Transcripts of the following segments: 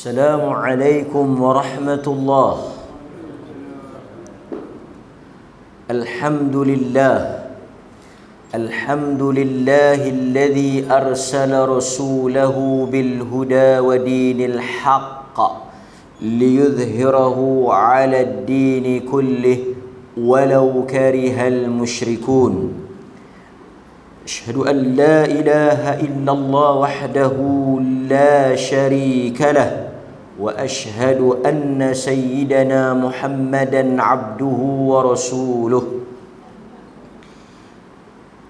Assalamualaikum warahmatullahi. Alhamdulillah. Alhamdulillahilladzi arsala rasulahu bil huda wa dinil haqq liyudhhirahu 'ala ad-din kullih walau karihal musyrikun. Asyhadu an la ilaha illallah wahdahu la syarika lah wa asyhadu anna sayyidana Muhammadan abduhu wa rasuluh.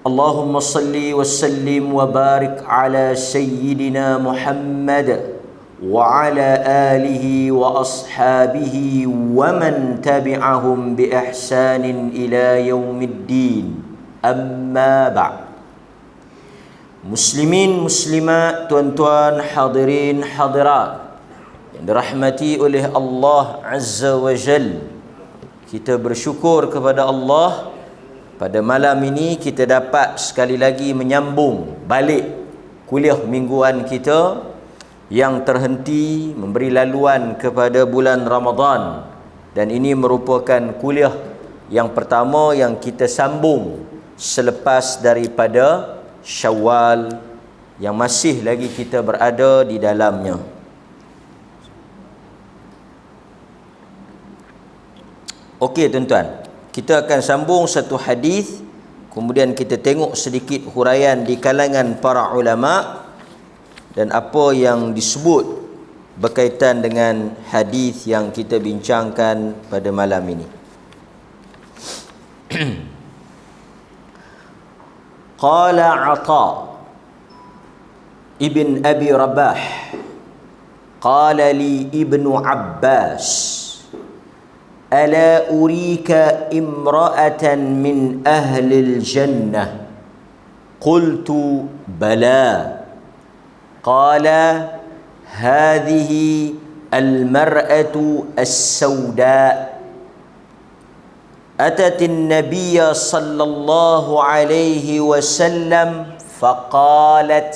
Allahumma salli wa sallim wa barik ala sayyidina Muhammad wa ala alihi wa ashabihi wa man tabi'ahum bi ihsanin ila yaumiddin. Amma ba'd. Muslimin, muslimat, tuan-tuan, hadirin, hadirat yang dirahmati oleh Allah Azza wa Jal, kita bersyukur kepada Allah pada malam ini kita dapat sekali lagi menyambung balik kuliah mingguan kita yang terhenti, memberi laluan kepada bulan Ramadan. Dan ini merupakan kuliah yang pertama yang kita sambung selepas daripada Syawal yang masih lagi kita berada di dalamnya. Okey tuan-tuan, kita akan sambung satu hadis, kemudian kita tengok sedikit huraian di kalangan para ulama dan apa yang disebut berkaitan dengan hadis yang kita bincangkan pada malam ini. Qala Ata ibn Abi Rabah qala li ibnu Abbas ala urika imra'atan min ahli al-jannah qultu bala qala hadhihi al-mar'atu as-sawda أتت النبي صلى الله عليه وسلم فقالت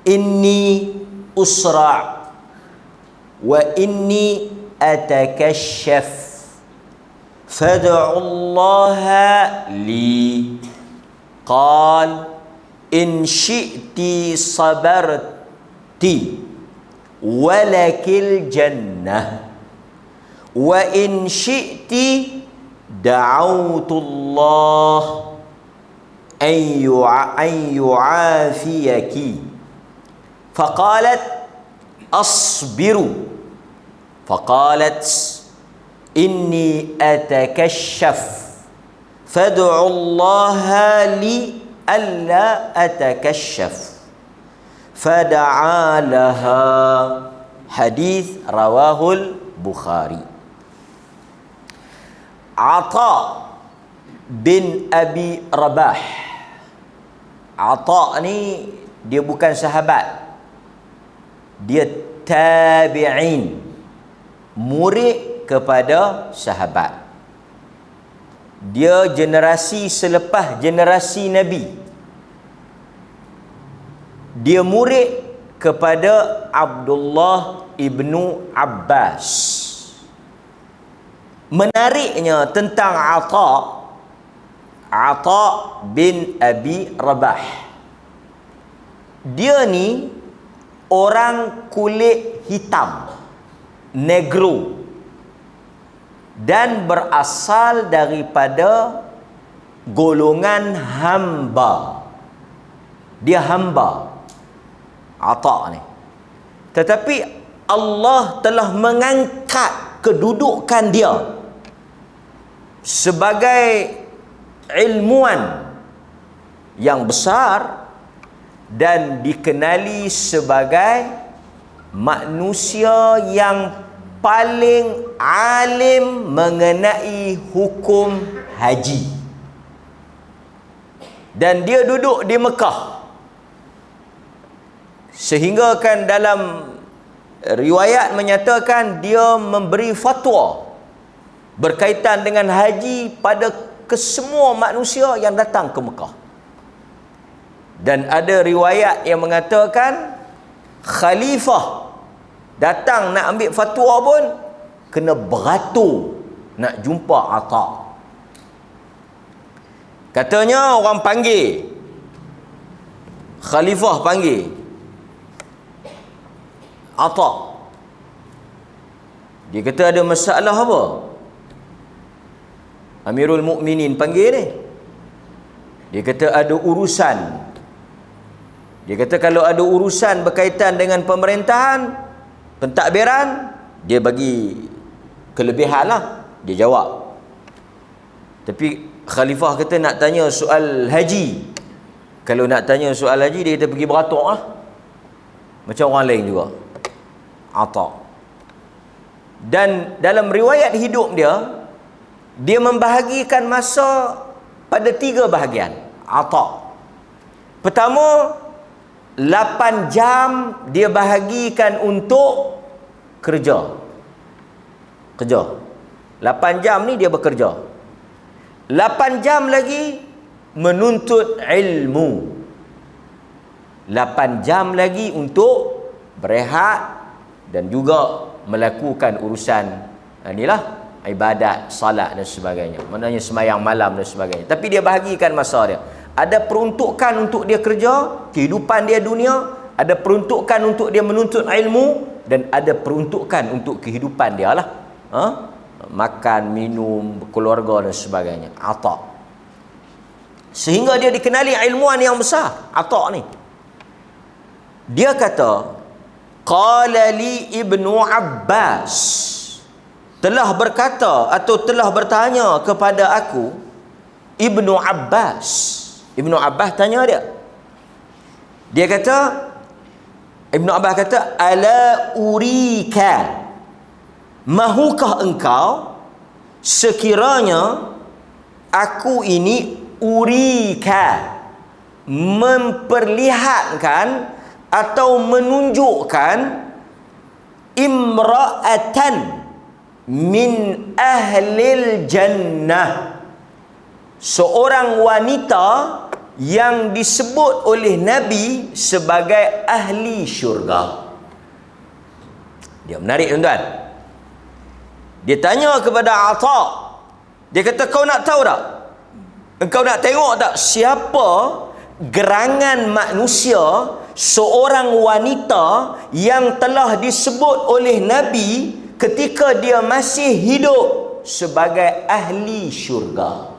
إني أسرع وإني أتكشف فادعوا الله لي قال إن شئت صبرت ولك الجنة وإن شئت دعوت الله أن يعافيك فقالت أصبر فقالت إني أتكشف فادعوا الله لي ألا أتكشف فدعا لها. حديث رواه البخاري. Ata bin Abi Rabah. Ata ni dia bukan sahabat, dia tabi'in, murid kepada sahabat. Dia generasi selepas generasi Nabi. Dia murid kepada Abdullah ibnu Abbas. Menariknya tentang Ata bin Abi Rabah, dia ni orang kulit hitam, negro, dan berasal daripada golongan hamba. Dia hamba, Ata ni. Tetapi Allah telah mengangkat kedudukan dia sebagai ilmuwan yang besar dan dikenali sebagai manusia yang paling alim mengenai hukum haji. Dan dia duduk di Mekah, sehingga kan dalam riwayat menyatakan dia memberi fatwa berkaitan dengan haji pada kesemua manusia yang datang ke Mekah. Dan ada riwayat yang mengatakan khalifah Datang nak ambil fatwa pun kena beratur nak jumpa Ata. Katanya orang panggil, khalifah panggil Ata. Dia kata ada masalah apa? Amirul Mukminin panggil ni. Dia kata ada urusan. Dia kata kalau ada urusan berkaitan dengan pemerintahan, pentadbiran, dia bagi kelebihan lah. Dia jawab. Tapi khalifah kata nak tanya soal haji. Kalau nak tanya soal haji, dia kata pergi beratur lah. Macam orang lain juga. Ata. Dan dalam riwayat hidup dia membahagikan masa pada 3 bahagian. Ata. Pertama, 8 jam dia bahagikan untuk kerja. 8 jam ni dia bekerja. 8 jam lagi menuntut ilmu. 8 jam lagi untuk berehat dan juga melakukan urusan inilah ibadat, salat dan sebagainya. Maknanya sembahyang malam dan sebagainya. Tapi dia bahagikan masa dia. Ada peruntukan untuk dia kerja, kehidupan dia dunia, ada peruntukan untuk dia menuntut ilmu, dan ada peruntukan untuk kehidupan dia lah. Makan, minum, keluarga dan sebagainya. Ata. Sehingga dia dikenali ilmuwan yang besar, Ata ni. Dia kata, qala li Ibnu Abbas, telah berkata atau telah bertanya kepada aku Ibnu Abbas. Ibnu Abbas tanya dia. Dia kata, Ibnu Abbas kata, ala urika, mahukah engkau sekiranya aku ini urika, memperlihatkan atau menunjukkan imra'atan min ahlil jannah, seorang wanita yang disebut oleh Nabi sebagai ahli syurga. Dia menarik tuan-tuan. Dia tanya kepada Ata. Dia kata, kau nak tahu tak? Engkau nak tengok tak siapa gerangan manusia, seorang wanita yang telah disebut oleh Nabi ketika dia masih hidup sebagai ahli syurga?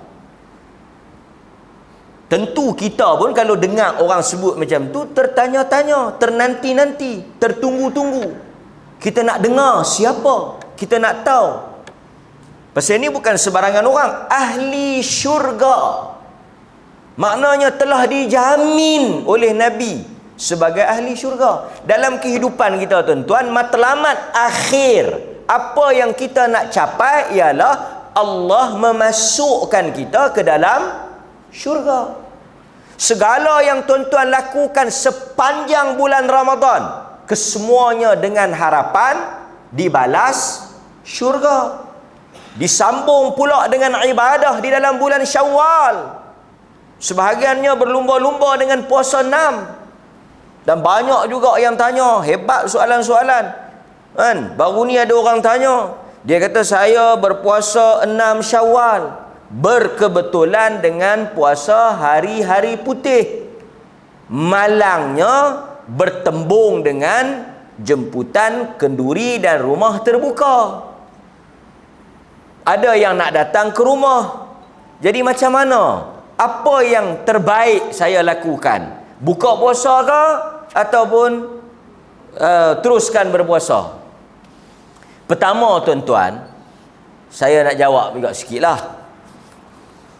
Tentu kita pun kalau dengar orang sebut macam tu, tertanya-tanya, ternanti-nanti, tertunggu-tunggu. Kita nak dengar siapa, kita nak tahu. Pasal ini bukan sebarangan orang. Ahli syurga, maknanya telah dijamin oleh Nabi sebagai ahli syurga. Dalam kehidupan kita tuan-tuan, matlamat akhir apa yang kita nak capai ialah Allah memasukkan kita ke dalam syurga. Segala yang tuan-tuan lakukan sepanjang bulan Ramadan, kesemuanya dengan harapan dibalas syurga. Disambung pula dengan ibadah di dalam bulan Syawal. Sebahagiannya berlumba-lumba dengan puasa 6. Dan banyak juga yang tanya, hebat soalan-soalan. Kan? Baru ni ada orang tanya, dia kata saya berpuasa 6 Syawal, berkebetulan dengan puasa hari-hari putih. Malangnya bertembung dengan jemputan kenduri dan rumah terbuka. Ada yang nak datang ke rumah. Jadi macam mana? Apa yang terbaik saya lakukan? Buka puasa ke ataupun teruskan berpuasa? Pertama tuan-tuan, saya nak jawab juga sikit lah.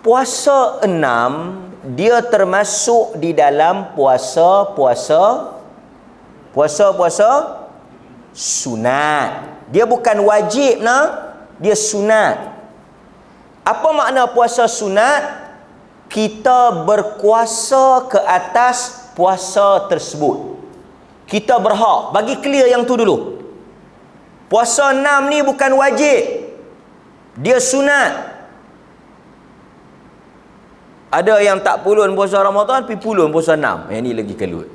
Puasa 6 dia termasuk di dalam puasa sunat. Dia bukan wajib nah, dia sunat. Apa makna puasa sunat? Kita berkuasa ke atas puasa tersebut. Kita berhak. Bagi clear yang tu dulu. Puasa 6 ni bukan wajib, dia sunat. Ada yang tak pulun puasa Ramadan, pergi pulun puasa 6. Yang ni lagi kelut.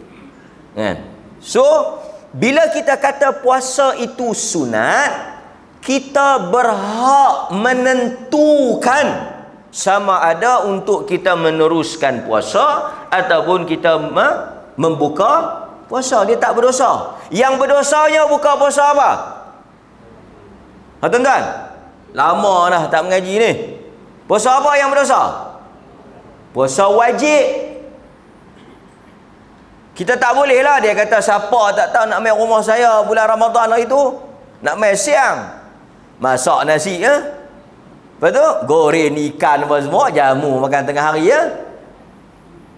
Kan? So, bila kita kata puasa itu sunat, kita berhak menentukan sama ada untuk kita meneruskan puasa ataupun kita membuka puasa. Dia tak berdosa. Yang berdosanya buka puasa apa? Tuan-tuan, lama dah tak mengaji ni. Puasa apa yang berdosa? Puasa wajib. Kita tak boleh lah dia kata siapa tak tahu nak main rumah saya bulan Ramadan hari tu, nak main siang, masak nasi ya. Lepas tu goreng ikan apa semua, jamu makan tengah hari ya.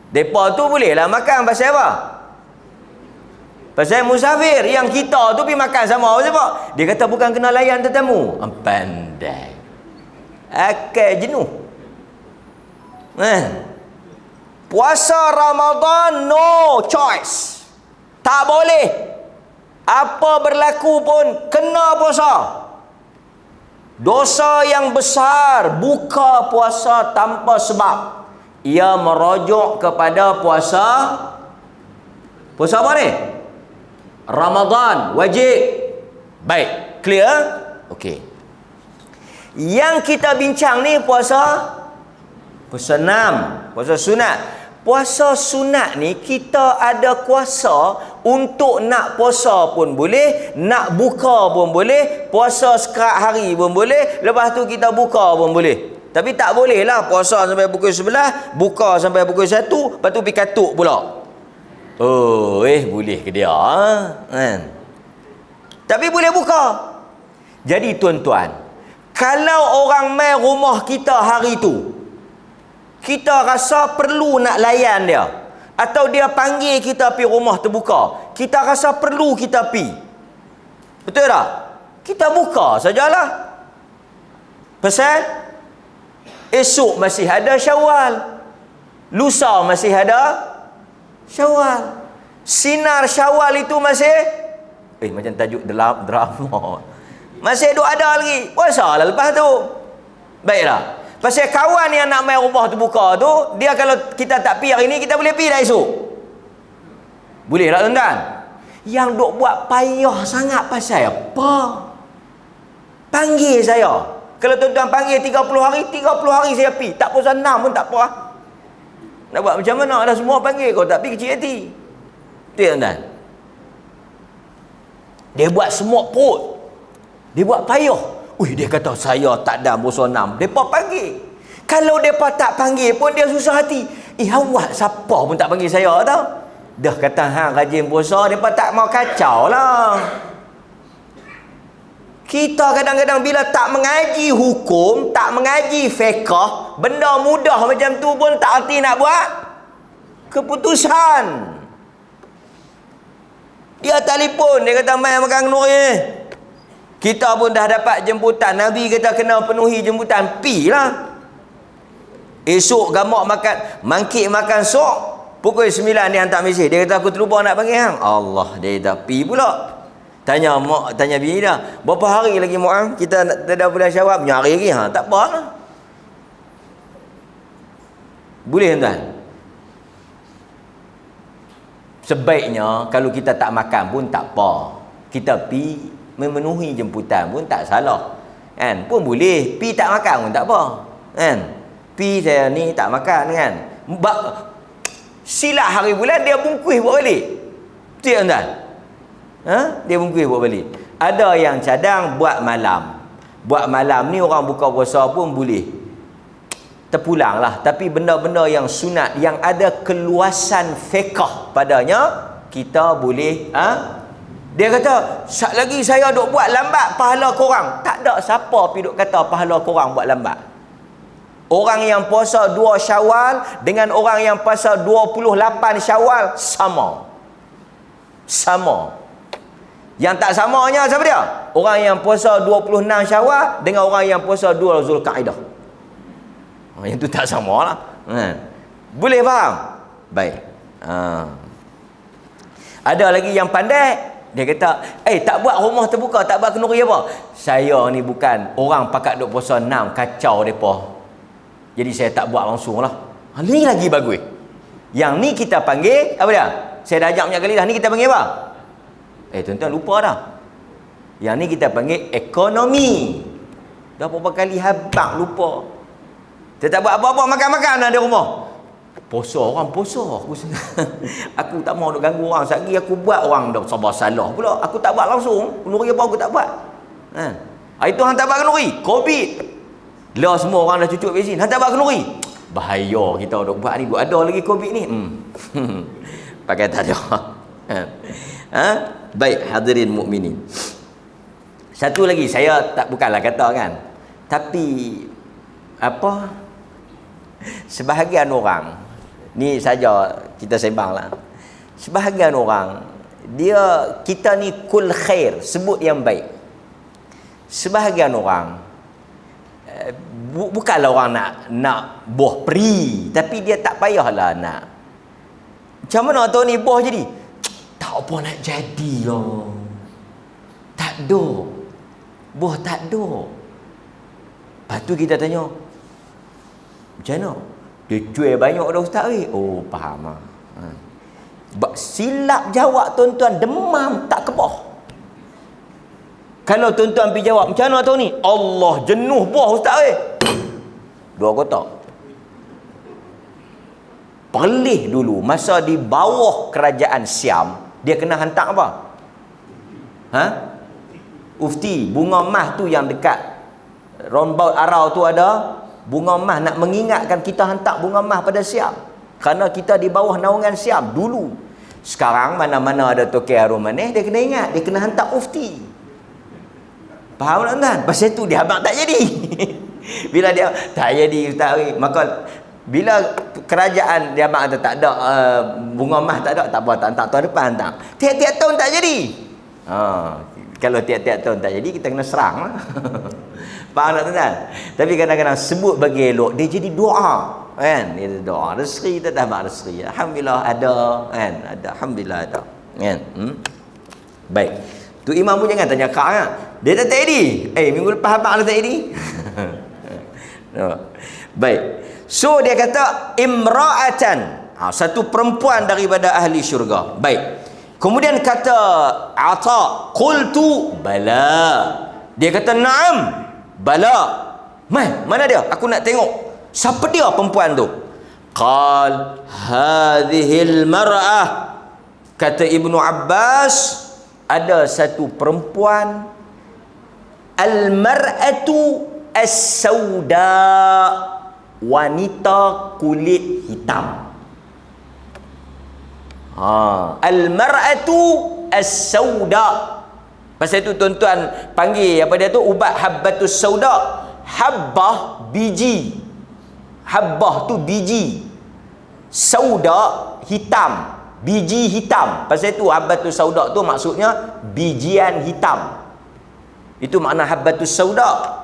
Depa tu boleh lah makan pasal apa? Pasal musafir. Yang kita tu pergi makan sama siapa? Dia kata bukan kena layan tetamu. Pandai. Akal jenuh. Puasa Ramadan no choice. Tak boleh. Apa berlaku pun kena puasa. Dosa yang besar buka puasa tanpa sebab. Ia merujuk kepada puasa apa ni? Ramadan wajib. Baik, clear? Okey. Yang kita bincang ni puasa 6, puasa sunat. Puasa sunat ni kita ada kuasa untuk nak puasa pun boleh, nak buka pun boleh, puasa sekerat hari pun boleh, lepas tu kita buka pun boleh. Tapi tak boleh lah puasa sampai pukul 11, buka sampai pukul 1, lepas tu pergi katuk pula. Oh, boleh ke dia? Kan? Tapi boleh buka. Jadi tuan-tuan, kalau orang main rumah kita hari tu, kita rasa perlu nak layan dia, atau dia panggil kita pergi rumah terbuka, kita rasa perlu kita pergi, betul tak? Kita buka sajalah. Pasal esok masih ada Syawal, lusa masih ada Syawal, sinar Syawal itu masih macam tajuk drama masih ada lagi, puasa lah lepas tu. Baiklah. Pasal kawan yang nak main rumah terbuka tu, dia kalau kita tak pergi hari ni, kita boleh pergi dah esok. Boleh tak tuan-tuan? Yang duk buat payah sangat pasal apa? Panggil saya. Kalau tuan-tuan panggil 30 hari saya pergi. Tak puasa 6 pun tak apa. Nak buat macam mana? Dah semua panggil kau tak pergi, kecil hati. Betul tuan-tuan? Dia buat semua perut. Dia buat payah. Dia kata saya tak ada puasa 6. Mereka panggil. Kalau mereka tak panggil pun dia susah hati. Awak siapa pun tak panggil saya tau. Dah kata hang rajin puasa, mereka tak mau kacau lah. Kita kadang-kadang bila tak mengaji hukum, tak mengaji fiqh, benda mudah macam tu pun tak erti nak buat keputusan. Dia telefon, dia kata mai makan kenduri ni. Kita pun dah dapat jemputan. Nabi kata kena penuhi jemputan. Pi lah. Esok gamak makan, mangkik makan sok, pukul 9 dia hantar mesej. Dia kata aku terlupa nak panggil hang. Allah, dia dah pi pula. Tanya mak, tanya bini dah. Berapa hari lagi mak? Kita dah bulan Syawal. Punya hari lagi. Tak apa lah. Boleh tuan? Sebaiknya kalau kita tak makan pun tak apa. Kita pi memenuhi jemputan pun tak salah, kan? Pun boleh pi tak makan pun tak apa, kan? Pi saya ni tak makan, kan? Silap hari bulan dia bungkus buat balik, betul tak? Dia bungkus buat balik. Ada yang cadang buat malam ni orang buka puasa pun boleh terpulang lah. Tapi benda-benda yang sunat, yang ada keluasan fiqh padanya, kita boleh dia kata, lagi saya duk buat lambat, pahala korang. Tak ada siapa pergi duk kata pahala korang buat lambat. Orang yang puasa 2 Syawal dengan orang yang puasa 28 Syawal sama. Yang tak samanya siapa dia? Orang yang puasa 26 Syawal dengan orang yang puasa 2 Zulkaidah. Yang tu tak sama lah. Boleh faham? Baik. Ada lagi yang pandai. Dia kata, tak buat rumah terbuka, tak buat kenduri apa? Saya ni bukan orang pakat duk puasa 6, kacau mereka. Jadi saya tak buat langsung lah. Ni lagi bagus. Yang ni kita panggil, apa dia? Saya dah ajak banyak kali dah. Ni kita panggil apa? Tuan-tuan lupa dah. Yang ni kita panggil ekonomi. Dah berapa kali habaq lupa. Dia tak buat apa-apa, makan-makan ada rumah. Puasa orang puasa. Aku tak mau nak ganggu orang. Sehari aku buat orang dah salah pula. Aku tak buat langsung. Kenduri apa aku tak buat. Hari tu hang tak buat kenduri. Covid. Lah semua orang dah cucuk vaksin. Hang tak buat kenduri. Bahaya kita duk buat ni. Duk ada lagi Covid ni. Pakai tak ada. Baik, hadirin mukminin. Satu lagi, saya bukanlah kata kan. Tapi apa? Sebahagian orang, ni saja kita sembanglah. Sebahagian orang, kita ni kul khair, sebut yang baik. Sebahagian orang bukanlah orang nak buah peri, tapi dia tak payahlah nak. Macam mana tahu ni buah jadi? Tak apa nak jadi lah. Tak ada. Buah tak ada. Lepas tu kita tanya, macam mana? Dia jual banyak dah ustaz weh. Oh, faham lah. Silap jawab tuan-tuan, demam tak kebah. Kalau tuan-tuan pergi jawab, macam mana tahu ni? Allah, jenuh buah ustaz weh. 2 kotak. Pelih dulu, masa di bawah kerajaan Siam, dia kena hantar apa? Ufti, bunga mah tu yang dekat roundabout Arau tu ada bunga mah, nak mengingatkan kita hantar bunga mah pada Siam. Kerana kita di bawah naungan Siam dulu. Sekarang mana-mana ada tokek harum manis, dia kena ingat, dia kena hantar ufti. Faham tak tuan? Pasal tu dia abang tak jadi. Bila dia tak jadi ustaz, maka bila kerajaan dia abang tak ada bunga mah tak ada, tak apa, tak hantar tahun depan hantar. Tiap-tiap tahun tak jadi. Kalau tiap-tiap tahun tak jadi, kita kena serang lah. Faham tak tuan? Tapi kadang-kadang sebut bagi elok, dia jadi doa. Kan? Dia doa. Rezeki tak dapat rezeki. Alhamdulillah ada. Kan? Ada. Alhamdulillah ada. Kan? Baik. Tu imam pun jangan tanya kak kan? Dia tak jadi. Minggu lepas abang tak jadi. Baik. So dia kata imra'atan. Satu perempuan daripada ahli syurga. Baik. Kemudian kata Ata, qultu bala. Dia kata na'am, bala. Mana dia? Aku nak tengok. Siapa dia perempuan tu? Qal hadhil mar'ah. Kata Ibnu Abbas, ada satu perempuan, al-mar'atu as-sauda, wanita kulit hitam. Al-mar'atu as-sauda. Pasal itu tuan-tuan panggil apa dia tu, ubat habbatus sauda. Habbah biji. Habbah tu biji. Sauda hitam. Biji hitam. Pasal itu habbatus sauda tu maksudnya bijian hitam. Itu makna habbatus sauda.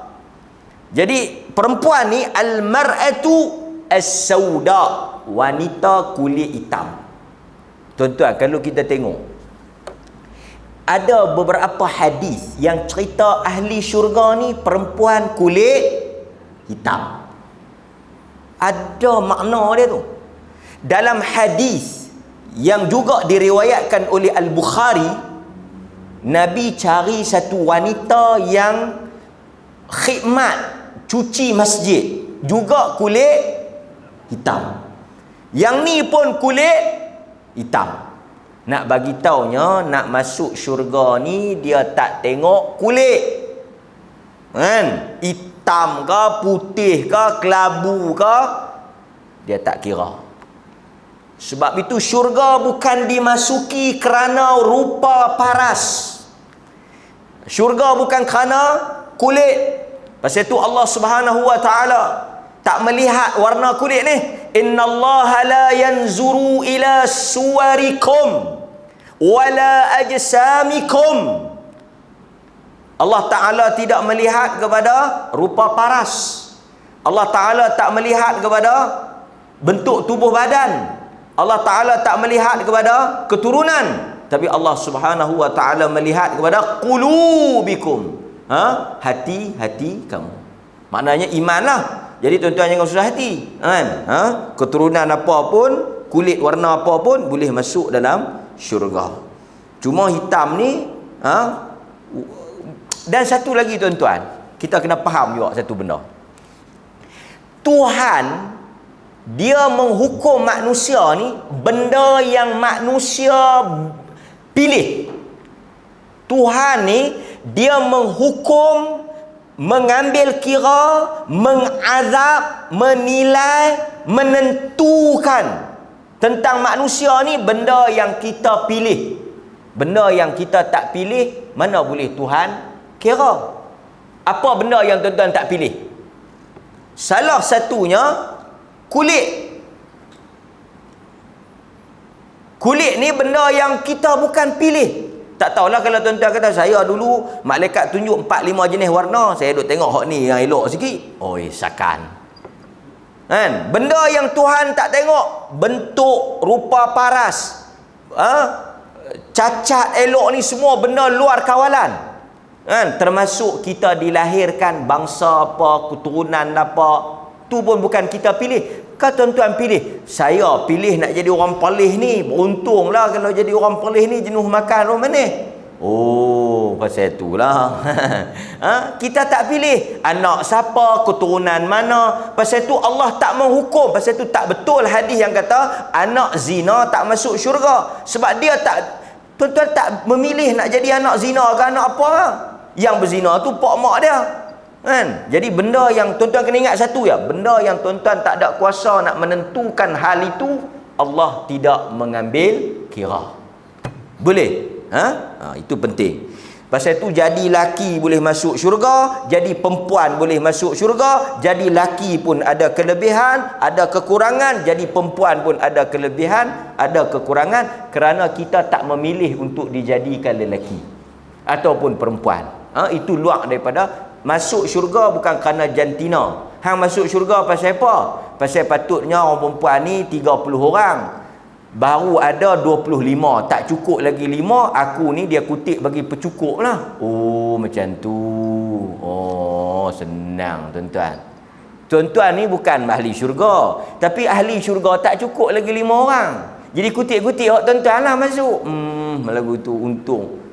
Jadi perempuan ni al-mar'atu as-sauda, wanita kulit hitam. Tuan-tuan, kalau kita tengok, ada beberapa hadis yang cerita ahli syurga ni perempuan kulit hitam. Ada makna dia tu. Dalam hadis yang juga diriwayatkan oleh Al-Bukhari, Nabi cari satu wanita yang khidmat cuci masjid, juga kulit hitam. Yang ni pun kulit hitam. Nak bagi taunya, nak masuk syurga ni dia tak tengok kulit. Kan? Hitam ke, putih ke, kelabu ke, dia tak kira. Sebab itu syurga bukan dimasuki kerana rupa paras. Syurga bukan kerana kulit. Pasal itu Allah Subhanahu wa taala tak melihat warna kulit ni. Innallaha la yanzuru ila suwarikum wala ajsamikum. Allah Ta'ala tidak melihat kepada rupa paras. Allah Ta'ala tak melihat kepada bentuk tubuh badan. Allah Ta'ala tak melihat kepada keturunan. Tapi Allah Subhanahu wa Ta'ala melihat kepada qulubikum. Hati-hati kamu. Maknanya imanlah. Jadi tuan-tuan jangan susah hati. Kan? Keturunan apa pun, kulit warna apa pun boleh masuk dalam syurga. Cuma hitam ni dan satu lagi tuan-tuan, kita kena faham juga satu benda. Tuhan dia menghukum manusia ni benda yang manusia pilih. Tuhan ni dia menghukum, mengambil kira, mengazab, menilai, menentukan tentang manusia ni benda yang kita pilih. Benda yang kita tak pilih, mana boleh Tuhan kira. Apa benda yang tuan-tuan tak pilih? Salah satunya kulit. Kulit ni benda yang kita bukan pilih. Tak tahulah kalau tuan-tuan kata, saya dulu malaikat tunjuk 4-5 jenis warna, saya duk tengok hak ni yang elok sikit. Oi, sakan. Kan? Benda yang Tuhan tak tengok, bentuk, rupa paras, cacat elok ni semua benda luar kawalan. Kan? Termasuk kita dilahirkan bangsa apa, keturunan apa, tu pun bukan kita pilih. Kan tuan-tuan pilih, saya pilih nak jadi orang Perlis ni, beruntunglah kalau jadi orang Perlis ni jenuh makan orang mana. Oh, pasal itulah. Kita tak pilih anak siapa, keturunan mana. Pasal tu Allah tak menghukum. Pasal tu tak betul hadis yang kata anak zina tak masuk syurga. Sebab dia tak, tuan-tuan tak memilih nak jadi anak zina ke anak apa. Yang berzina tu pak mak dia. Kan? Jadi benda yang tuan-tuan kena ingat satu ya, benda yang tuan-tuan tak ada kuasa nak menentukan hal itu, Allah tidak mengambil kira. Boleh? Itu penting. Pasal itu jadi laki boleh masuk syurga, jadi perempuan boleh masuk syurga, jadi laki pun ada kelebihan, ada kekurangan, jadi perempuan pun ada kelebihan, ada kekurangan, kerana kita tak memilih untuk dijadikan lelaki ataupun perempuan. Itu luar daripada masuk syurga bukan kerana jantina. Hang masuk syurga pasal apa? Pasal patutnya orang perempuan ni 30 orang. Baru ada 25. Tak cukup lagi 5. Aku ni dia kutip bagi pecukup lah. Oh, macam tu. Oh, senang tuan-tuan. Tuan-tuan ni bukan ahli syurga. Tapi ahli syurga tak cukup lagi 5 orang. Jadi kutip-kutip tuan-tuan lah masuk. Lagu tu untung.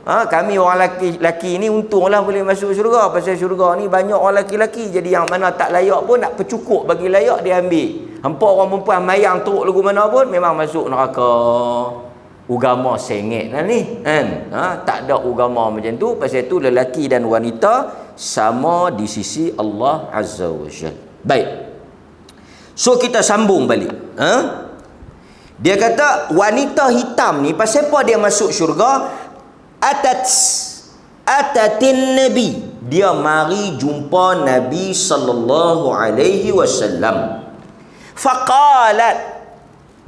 Kami orang laki-laki ni untunglah boleh masuk syurga. Pasal syurga ni banyak orang laki-laki. Jadi yang mana tak layak pun nak pecukup bagi layak dia ambil. Hampa orang perempuan mayang teruk lagu mana pun memang masuk neraka. Ugama sengit lah ni kan? Tak ada ugama macam tu. Pasal tu lelaki dan wanita sama di sisi Allah Azza wa Jalla. Baik, so kita sambung balik. Dia kata wanita hitam ni pasal apa dia masuk syurga? Atatin Nabi, dia mari jumpa Nabi sallallahu alaihi wasallam. Faqalat,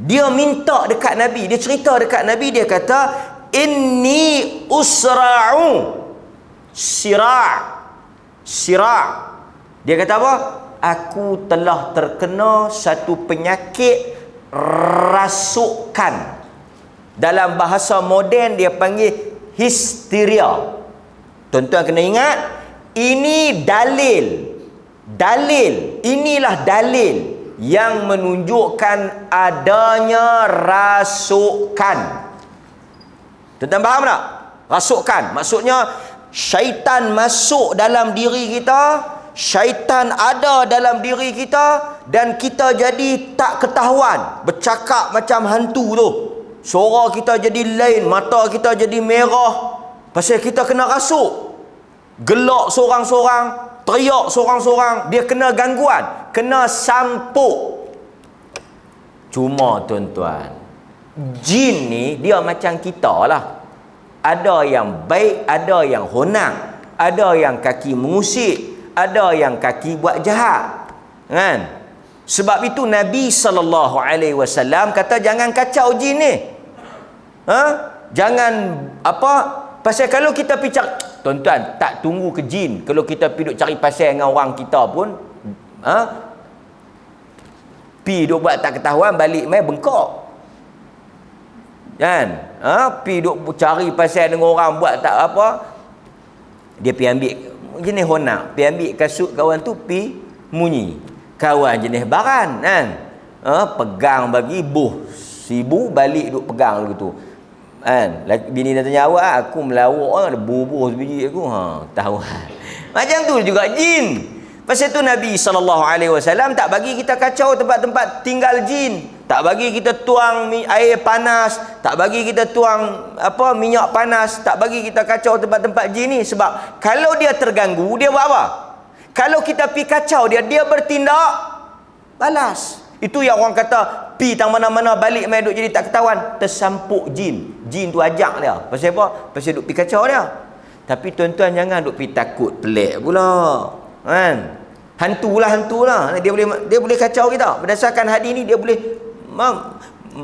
dia minta dekat Nabi, dia cerita dekat Nabi, dia kata inni usra'u. Sira'. Dia kata apa? Aku telah terkena satu penyakit rasukan. Dalam bahasa moden dia panggil histeria. Tuan-tuan kena ingat, ini dalil. Inilah dalil yang menunjukkan adanya rasukan. Tuan-tuan faham tak? Rasukan maksudnya syaitan masuk dalam diri kita, syaitan ada dalam diri kita, dan kita jadi tak ketahuan, bercakap macam hantu tu. Suara kita jadi lain, mata kita jadi merah, pasal kita kena rasuk. Gelak seorang-seorang, teriak seorang-seorang, dia kena gangguan, kena sampuk. Cuma tuan-tuan, jin ni dia macam kita lah. Ada yang baik, ada yang honang, ada yang kaki mengusik, ada yang kaki buat jahat, kan? Sebab itu Nabi SAW kata jangan kacau jin ni. Jangan apa, pasal kalau kita pergi cari, tuan-tuan tak tunggu ke jin, kalau kita pergi duk cari pasal dengan orang kita pun pergi duk buat tak ketahuan, balik mai bengkok, kan? Pergi duk cari pasal dengan orang buat tak apa, dia pergi ambil jenis honang, pergi ambil kasut kawan tu, pergi munyi. Kawan jenis baran, kan? Pegang bagi buh sibu, balik duk pegang lagu tu. Kan bini dia tanya awak, aku melawak ada bubuh sebiji aku, tahu. Macam tu juga jin. Pasal tu Nabi SAW tak bagi kita kacau tempat-tempat tinggal jin, tak bagi kita tuang air panas, tak bagi kita tuang minyak panas, tak bagi kita kacau tempat-tempat jin ni. Sebab kalau dia terganggu, dia buat apa? Kalau kita pi kacau dia, dia bertindak balas. Itu yang orang kata pi tang mana-mana balik main duk jadi tak ketahuan, tersampuk jin. Jin tu ajak dia. Pasal apa? Pasal duk pi kacau dia. Tapi tuan-tuan jangan duk pi takut pelik pula. Kan? Hantulah. Dia boleh kacau kita. Berdasarkan hadis ni dia boleh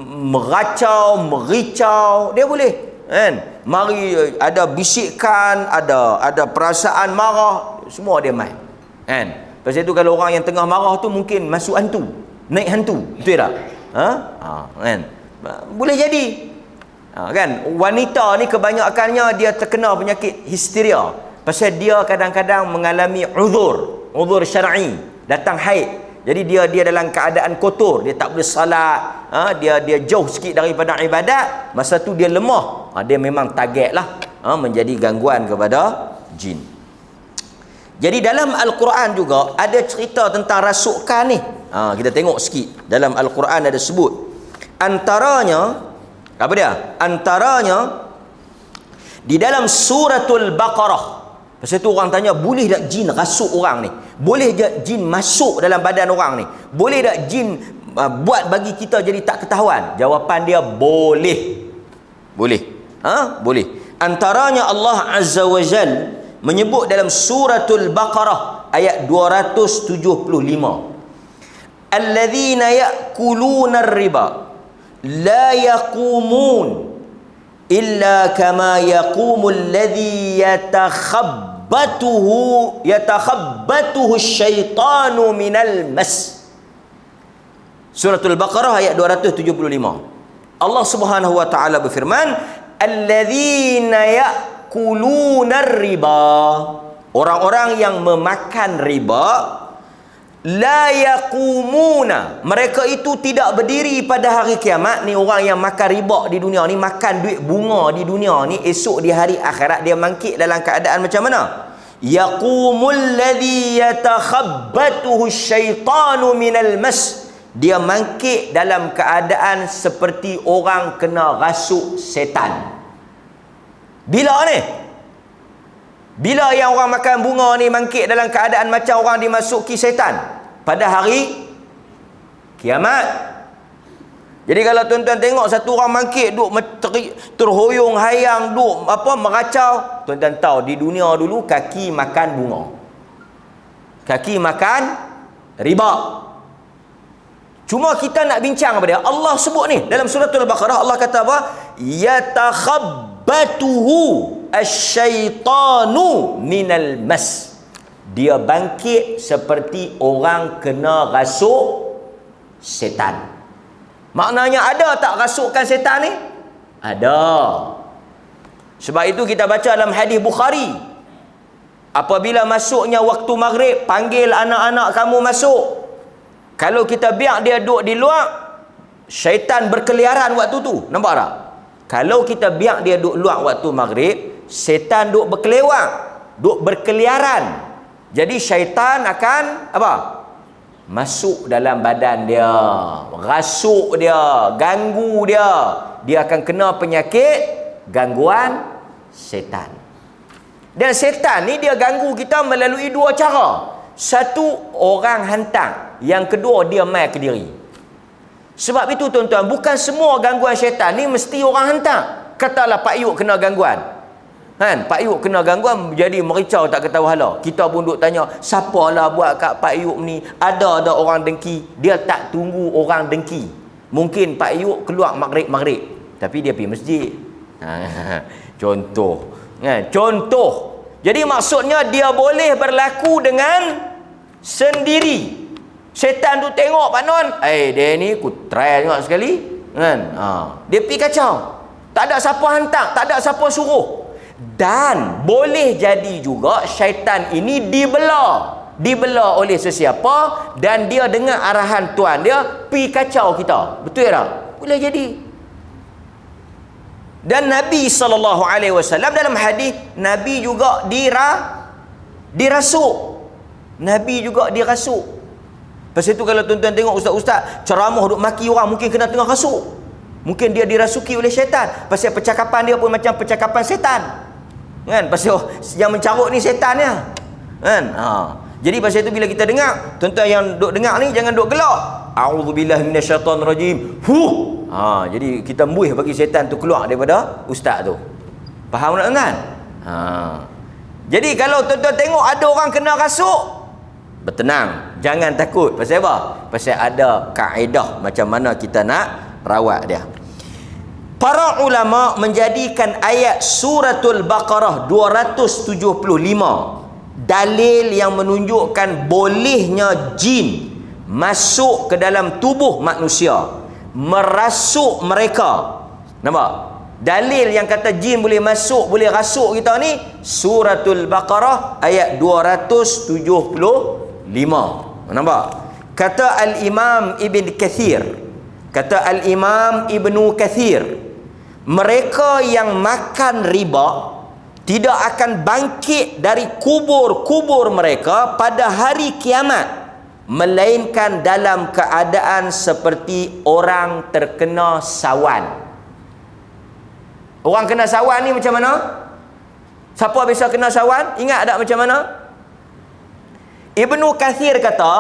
meracau, mericau, dia boleh. Kan? Mari ada bisikan, ada perasaan marah, semua dia main. Kan? Pasal tu kalau orang yang tengah marah tu mungkin masuk hantu, naik hantu, betul tak? Kan? Boleh jadi. Kan? Wanita ni kebanyakannya dia terkena penyakit histeria. Pasal dia kadang-kadang mengalami uzur syar'i, datang haid. Jadi dia dalam keadaan kotor, dia tak boleh salat, dia jauh sikit daripada ibadat, masa tu dia lemah. Dia memang targetlah menjadi gangguan kepada jin. Jadi dalam Al-Quran juga ada cerita tentang rasukan ni. Kita tengok sikit. Dalam Al-Quran ada sebut. Antaranya di dalam suratul Baqarah. Pasal tu orang tanya, boleh tak jin rasuk orang ni? Boleh tak jin masuk dalam badan orang ni? Boleh tak jin buat bagi kita jadi tak ketahuan? Jawapan dia boleh. Boleh. Boleh. Antaranya Allah Azza wa Jal menyebut dalam suratul Baqarah ayat 275. Alladzina ya'kuluna ar-riba la yaqumun illa kama yaqumul ladzi yatakhabbatuhu asyaitanu minal mas. Suratul Baqarah ayat 275. Allah Subhanahu wa taala berfirman, alladzina ya'kuluna riba, orang-orang yang memakan riba, la yaqumuna, mereka itu tidak berdiri pada hari kiamat. Ni orang yang makan riba di dunia ni, makan duit bunga di dunia ni, esok di hari akhirat dia bangkit dalam keadaan macam mana? Yaqumul ladzi yatakhabbatuhu asyaitanu minal mas, dia bangkit dalam keadaan seperti orang kena rasuk setan. Bila ni? Bila yang orang makan bunga ni bangkit dalam keadaan macam orang dimasuki setan pada hari kiamat. Jadi kalau tuan-tuan tengok satu orang bangkit duk terhoyong hayang, duk meracau, tuan-tuan tahu di dunia dulu kaki makan bunga, kaki makan riba. Cuma kita nak bincang apa dia? Allah sebut ni dalam suratul Baqarah, Allah kata apa? Yatakhabbatuhu asyaitanu minal mas, dia bangkit seperti orang kena rasuk setan. Maknanya ada tak rasukan setan ni? Ada. Sebab itu kita baca dalam hadis Bukhari, apabila masuknya waktu maghrib, panggil anak-anak kamu masuk. Kalau kita biar dia duduk di luar, syaitan berkeliaran waktu tu. Nampak tak? Kalau kita biar dia duduk luar waktu maghrib, setan duk berkeliaran. Jadi syaitan akan apa? Masuk dalam badan dia, rasuk dia, ganggu dia. Dia akan kena penyakit gangguan setan. Dan setan ni dia ganggu kita melalui dua cara. Satu, orang hantar. Yang kedua, dia mai ke diri. Sebab itu tuan-tuan, bukan semua gangguan syaitan ni mesti orang hantar. Katalah Pak Yuk kena gangguan, kan? Pak Yuk kena gangguan jadi mericau tak ketahu hala. Kita pun duk tanya, siapalah buat kat Pak Yuk ni? Ada orang dengki. Dia tak tunggu orang dengki. Mungkin Pak Yuk keluar maghrib, tapi dia pergi masjid. Contoh, kan? Contoh. Jadi maksudnya dia boleh berlaku dengan sendiri. Setan tu tengok Pak Non, dia ni aku try tengok sekali, kan? Dia pergi kacau. Tak ada siapa hantar, tak ada siapa suruh. Dan boleh jadi juga syaitan ini dibela oleh sesiapa, dan dia dengar arahan tuan dia pergi kacau kita. Betul tak? Boleh jadi. Dan Nabi SAW dalam hadis, Nabi juga dirasuk. Nabi juga dirasuk. Pasal itu kalau tuan-tuan tengok ustaz-ustaz ceramah duk maki orang, mungkin kena tengah rasuk. Mungkin dia dirasuki oleh syaitan. Pasal percakapan dia pun macam percakapan setan. Kan? Pasal yang mencarut ni setannya. Kan? Jadi pasal itu bila kita dengar, tuan-tuan yang duk dengar ni jangan duk gelak. A'udzubillahi minasyaitonirrajim. Jadi kita mbuih bagi syaitan tu keluar daripada ustaz tu. Faham tak tuan? Jadi kalau tuan-tuan tengok ada orang kena rasuk, bertenang, jangan takut. Pasal apa? Pasal ada kaedah macam mana kita nak rawat dia. Para ulama menjadikan ayat suratul Baqarah 275 dalil yang menunjukkan bolehnya jin masuk ke dalam tubuh manusia, merasuk mereka. Nampak? Dalil yang kata jin boleh masuk, boleh rasuk kita ni suratul Baqarah ayat 275. Nampak? Kata Al-Imam Ibn Kathir, kata Al-Imam Ibnu Kathir, mereka yang makan riba tidak akan bangkit dari kubur-kubur mereka pada hari kiamat, melainkan dalam keadaan seperti orang terkena sawan. Orang kena sawan ni macam mana? Siapa biasa kena sawan? Ingat tak macam mana? Ibnu Kathir kata,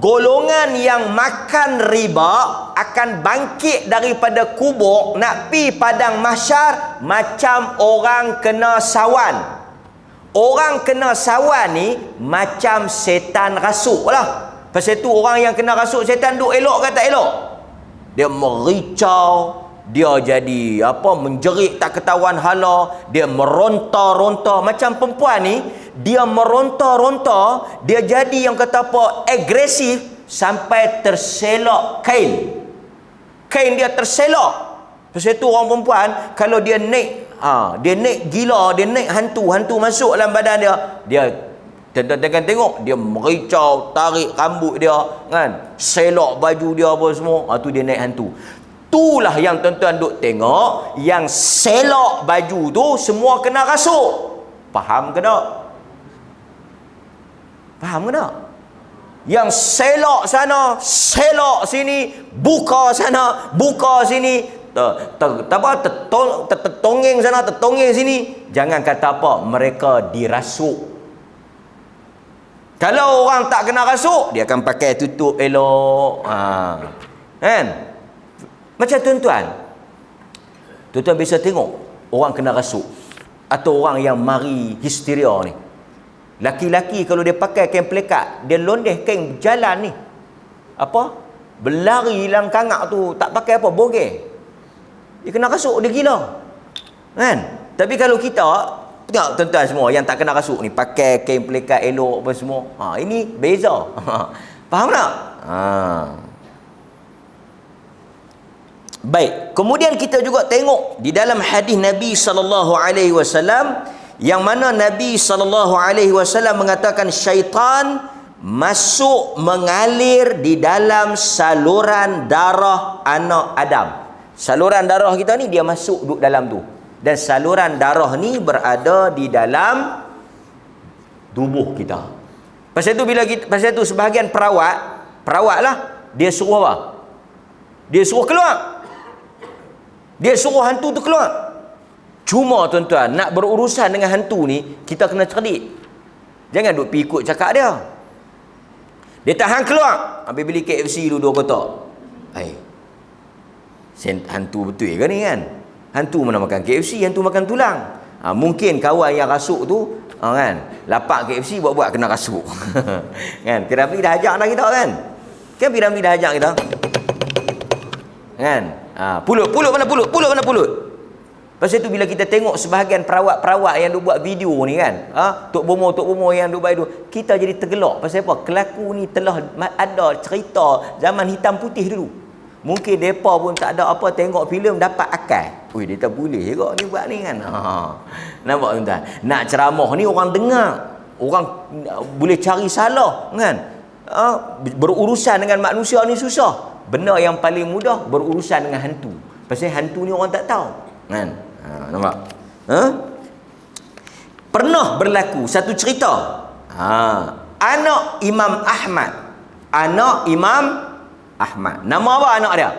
golongan yang makan riba akan bangkit daripada kubur nak pi padang mahsyar macam orang kena sawan. Orang kena sawan ni macam setan rasuk lah. Pasal tu orang yang kena rasuk setan duk elok ke tak elok? Dia mericau, dia jadi menjerit tak ketahuan hala, dia meronta-ronta. Macam perempuan ni, dia meronta-ronta, dia jadi yang kata agresif sampai terselak kain dia terselak. Pasal tu orang perempuan kalau dia naik gila, dia naik hantu masuk dalam badan dia tuan-tuan tengok dia mericau, tarik rambut dia kan, selak baju dia apa semua. Tu dia naik hantu. Itulah yang tuan-tuan duk tengok, yang selak baju tu semua kena rasuk. Faham ke tak? Faham ke tak? Yang selak sana, selak sini, buka sana, buka sini, tertongeng sana, tertongeng sini. Jangan kata apa, mereka dirasuk. Kalau orang tak kena rasuk, dia akan pakai tutup elok. Kan? Macam tuan-tuan bisa tengok orang kena rasuk atau orang yang mari histeria ni. Laki-laki kalau dia pakai kain pelekat, dia londeh kain jalan ni, berlari hilang kangak tu, tak pakai bogeh, dia kena rasuk, dia gila kan. Tapi kalau kita tengok tuan-tuan semua yang tak kena rasuk ni, pakai kain pelekat elok apa semua, ini beza. Faham tak? Baik, kemudian kita juga tengok di dalam hadis Nabi SAW, yang mana Nabi SAW mengatakan syaitan masuk mengalir di dalam saluran darah anak Adam. Saluran darah kita ni dia masuk duduk dalam tu, dan saluran darah ni berada di dalam tubuh kita. Pasal tu sebahagian perawat lah, dia suruh apa? Dia suruh keluar. Dia suruh hantu tu keluar. Cuma tuan-tuan, nak berurusan dengan hantu ni, kita kena cerdik. Jangan duk pergi ikut cakap dia. Dia tahan keluar. Habis beli KFC dulu 2 kotak. Hantu betul ke ni kan? Hantu mana makan KFC, hantu makan tulang. Mungkin kawan yang rasuk tu kan, lapak KFC buat-buat kena rasuk. Kan? Piramli dah ajak dah kita kan? Kan piramli dah ajak kita? Kan? Pulut mana pulut. Pasal tu bila kita tengok sebahagian perawat-perawat yang duk buat video ni kan, Tok Bomo yang duk buat itu, kita jadi tergelak. Pasal apa? Kelaku ni telah ada cerita zaman hitam putih dulu. Mungkin mereka pun tak ada apa, tengok filem dapat akal. Dia tak boleh juga ni buat ni kan. Nampak tuan-tuan? Nak ceramah ni orang dengar, orang boleh cari salah kan. Berurusan dengan manusia ni susah. Benda yang paling mudah berurusan dengan hantu. Pasal hantu ni orang tak tahu kan. Nampak? Pernah berlaku satu cerita. Anak Imam Ahmad. Anak Imam Ahmad. Nama apa anak dia?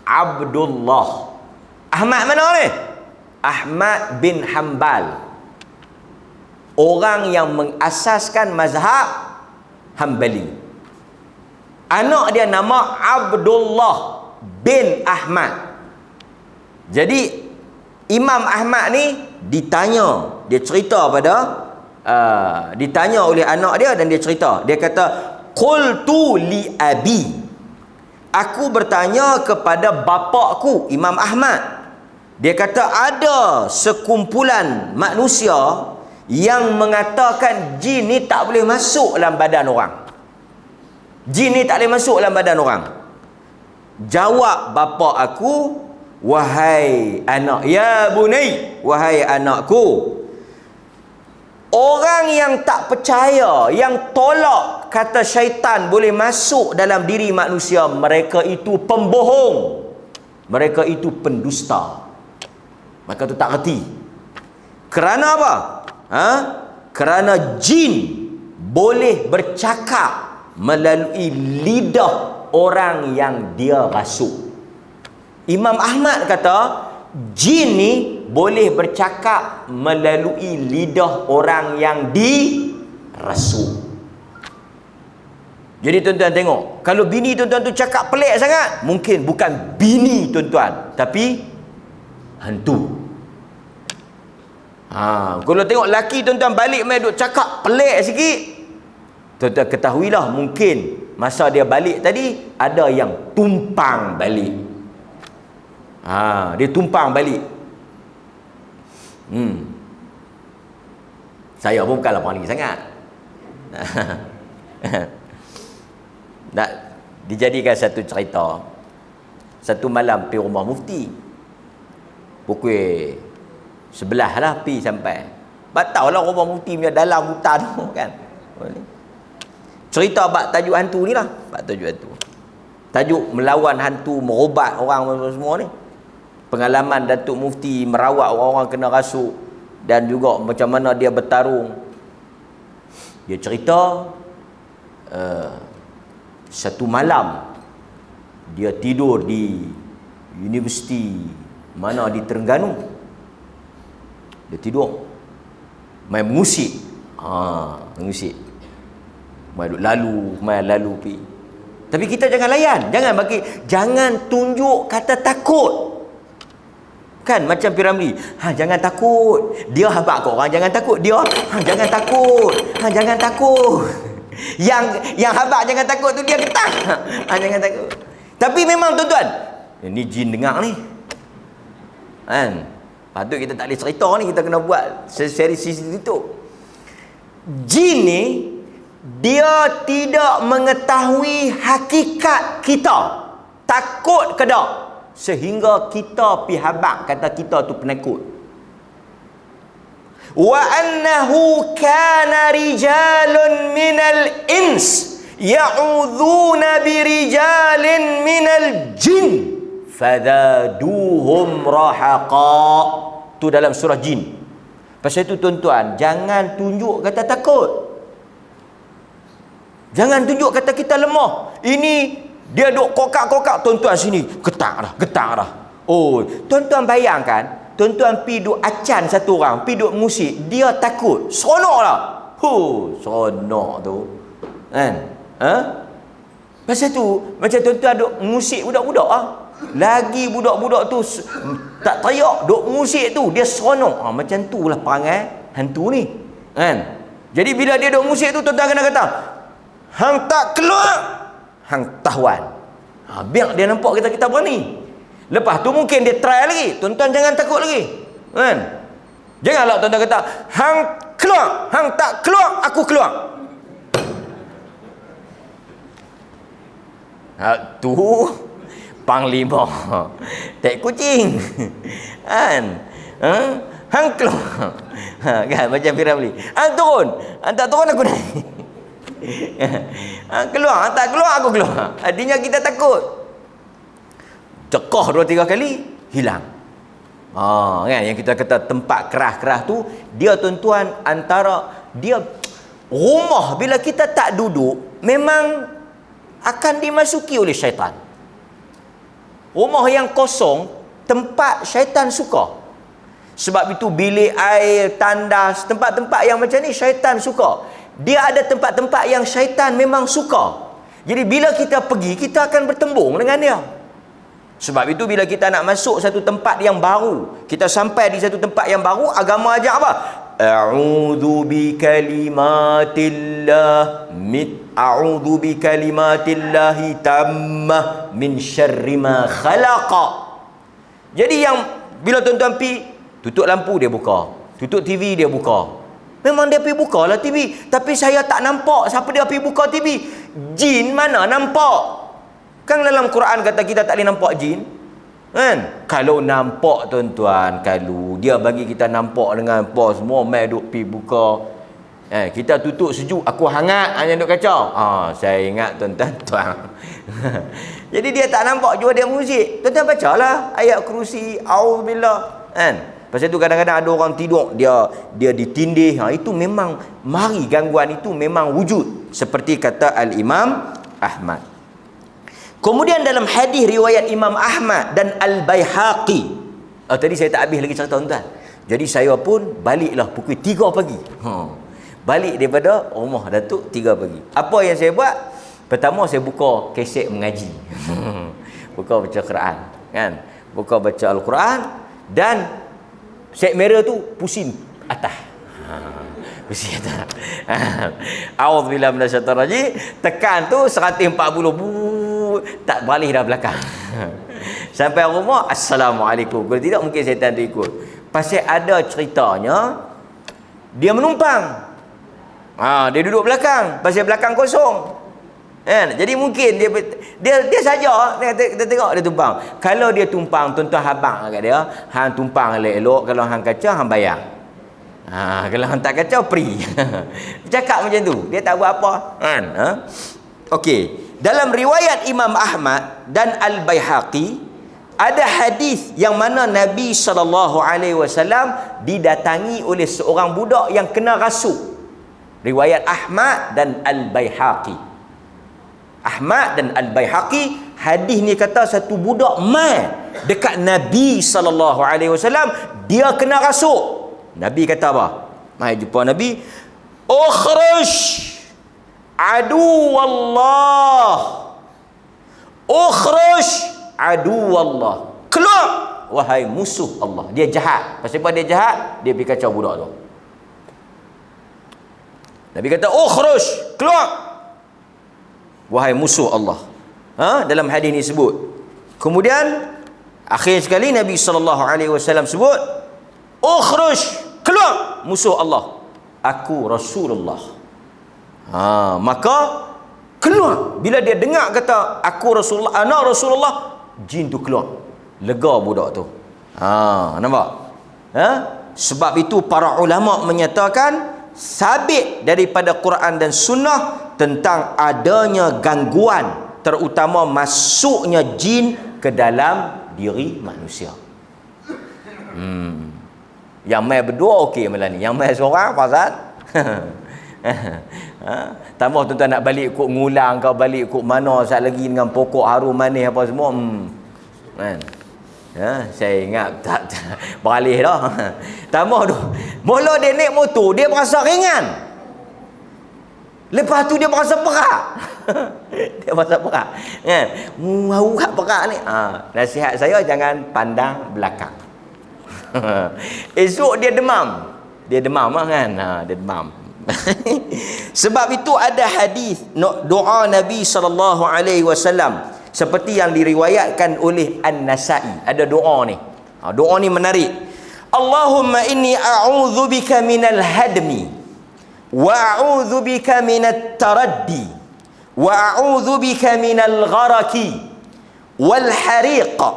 Abdullah. Ahmad mana ni? Ahmad bin Hanbal. Orang yang mengasaskan mazhab Hanbali. Anak dia nama Abdullah bin Ahmad. Jadi Imam Ahmad ni ditanya, dia cerita pada ditanya oleh anak dia dan dia cerita. Dia kata, qultu li abi. Aku bertanya kepada bapakku Imam Ahmad. Dia kata ada sekumpulan manusia yang mengatakan jin ni tak boleh masuk dalam badan orang. Jin ni tak boleh masuk dalam badan orang. Jawab bapa aku, wahai anak, ya bunai, wahai anakku, orang yang tak percaya, yang tolak kata syaitan boleh masuk dalam diri manusia, mereka itu pembohong, mereka itu pendusta. Maka tu tak reti. Kerana apa? Kerana jin boleh bercakap melalui lidah orang yang dia rasuk. Imam Ahmad kata jin ni boleh bercakap melalui lidah orang yang dirasuk. Jadi tuan-tuan tengok, kalau bini tuan-tuan tu cakap pelik sangat, mungkin bukan bini tuan-tuan, tapi hantu. Kalau tengok laki tuan-tuan balik main duk cakap pelik sikit, tuan-tuan ketahuilah mungkin masa dia balik tadi ada yang tumpang balik. Dia tumpang balik. Saya pun bukanlah paling sangat. Nak dijadikan satu cerita. Satu malam pergi rumah mufti. Pukul 11 lah pergi sampai. Batau lah rumah mufti punya dalam hutan tu kan. Cerita bab tajuk hantu ni lah. Bab tajuk hantu. Tajuk melawan hantu, merobat orang semua ni. Pengalaman Datuk Mufti merawat orang-orang kena rasuk dan juga macam mana dia bertarung. Dia cerita satu malam dia tidur di universiti mana di Terengganu. Dia tidur main musik. Musik. Main lalu pi. Tapi kita jangan layan, jangan tunjuk kata takut. Kan macam Piramli, jangan takut. Dia habaq kat orang jangan takut. Dia jangan takut. Jangan takut. Yang habaq jangan takut tu dia getah. Jangan takut. Tapi memang tuan-tuan, ni jin dengar ni. Kan? Patut kita tak boleh cerita ni, kita kena buat seri sisi tutup. Jin ni dia tidak mengetahui hakikat kita. Takut ke tak? Sehingga kita pi habaq kata kita tu penakut. Wa annahu kana rijalun minal ins ya'udzuuna birijalin minal jin fadaduhum rahaqa. Tu dalam surah jin. Pasal itu tuan-tuan, jangan tunjuk kata takut. Jangan tunjuk kata kita lemah. Ini dia duk kokak-kokak, tuan-tuan sini getar dah. Oh, tuan-tuan bayangkan, tuan-tuan pi duk acan satu orang, pi duk musik, dia takut, seronoklah. Seronok tu. Kan? Pasal tu macam tuan-tuan duk musik budak-budak lagi budak-budak tu tak teriak, duk musik tu dia seronok. Macam tu lah perangai hantu ni. Kan? Jadi bila dia duk musik tu, tuan-tuan kena kata, hang tak keluar, hang tahuan. Biar dia nampak kita berani. Lepas tu mungkin dia try lagi. Tuan-tuan jangan takut lagi. Kan? Janganlah tuan-tuan kata, hang keluar, hang tak keluar, aku keluar. Tu panglima tak kucing. Kan? Hang keluar. Kan macam Piramli. Hang turun, hang tak turun aku naik. Keluar, tak keluar aku keluar. Artinya kita takut. Cekah 2-3 kali, hilang. Kan, yang kita kata tempat keras-keras tu, dia tuan-tuan, antara dia rumah bila kita tak duduk memang akan dimasuki oleh syaitan. Rumah yang kosong, tempat syaitan suka. Sebab itu bilik air, tandas, tempat-tempat yang macam ni syaitan suka. Dia ada tempat-tempat yang syaitan memang suka. Jadi bila kita pergi, kita akan bertembung dengan dia. Sebab itu bila kita nak masuk satu tempat yang baru, kita sampai di satu tempat yang baru, agama ajak apa? A'udzu bikalimatillahi tammah min syarri ma khalaqa. Jadi yang bila tuan-tuan pi, tutup lampu dia buka, tutup TV dia buka. Memang dia pergi buka lah TV, tapi saya tak nampak siapa dia pergi buka TV. Jin mana nampak? Kan dalam Quran kata kita tak boleh nampak jin. Kan? Kalau nampak tuan-tuan, kalau dia bagi kita nampak dengan apa semua, mai duk pi buka. Kita tutup sejuk, aku hangat hanya duk kacau. Saya ingat tuan-tuan. Jadi dia tak nampak juga dia muzik. Tuan-tuan bacalah ayat kursi, auzubillah. Kan? Pasal tu kadang-kadang ada orang tidur, dia ditindih. Itu memang mari gangguan itu memang wujud. Seperti kata Al-Imam Ahmad. Kemudian dalam hadis riwayat Imam Ahmad dan Al-Baihaqi. Tadi saya tak habis lagi cerita tuan-tuan. Jadi saya pun baliklah pukul 3 pagi. Balik daripada rumah Datuk 3 pagi. Apa yang saya buat? Pertama saya buka kaset mengaji. Buka baca Quran, kan? Buka baca Al-Quran dan set merah tu pusing atas. Pusing atas. A'udzubillahi minasyaitonir rajim. Tekan tu 140. Tak balik dah belakang. Sampai rumah, assalamualaikum. Kalau tidak mungkin syaitan tu ikut. Pasal ada ceritanya dia menumpang. Dia duduk belakang, pasal belakang kosong. Kan? Jadi mungkin dia saja kita tengok dia tumpang. Kalau dia tumpang, tuan-tuan habang kat dia, hang tumpang elok-elok, kalau hang kacau hang bayar. Kalau hang tak kacau free. Cakap macam tu, dia tak buat apa, kan? Okey. Dalam riwayat Imam Ahmad dan Al-Baihaqi ada hadis yang mana Nabi SAW didatangi oleh seorang budak yang kena rasuk. Riwayat Ahmad dan Al-Baihaqi. Ahmad dan Al-Baihaqi, hadis ni kata satu budak mai dekat Nabi SAW, dia kena rasuk. Nabi kata apa? Mai jumpa Nabi, ukhruj adu Allah, ukhruj adu Allah, keluar wahai musuh Allah. Dia jahat. Pasal apa dia jahat? Dia pergi kacau budak tu. Nabi kata ukhruj, keluar wahai musuh Allah. Dalam hadis ni sebut. Kemudian akhir sekali Nabi SAW sebut, ukhruj, keluar musuh Allah, aku Rasulullah. Maka keluar. Bila dia dengar kata aku Rasulullah, anak Rasulullah, jin tu keluar. Lega budak tu. Nampak? Sebab itu para ulama menyatakan sabit daripada Quran dan Sunnah tentang adanya gangguan, terutama masuknya jin ke dalam diri manusia. Yang main berdua okey malam ni. Yang main seorang pasal tambah tuan-tuan nak balik ikut ngulang, kau balik ikut mana saat lagi dengan pokok harum manis apa semua. Kan? Saya ingat tak beralih dah. Tambah tu, mula dia naik motor dia berasa ringan. Lepas tu dia berasa perak. Dia berasa perak. Kan? Urat perak ni. Nasihat saya jangan pandang belakang. Esok dia demam. Dia demam kan? Dia demam. Sebab itu ada hadis doa Nabi SAW seperti yang diriwayatkan oleh An-Nasa'i. Ada doa ni. Doa ni menarik. Allahumma inni a'udzubika minal hadmi wa a'udzubika minat taraddi wa a'udzubika minal gharaki wal hariqa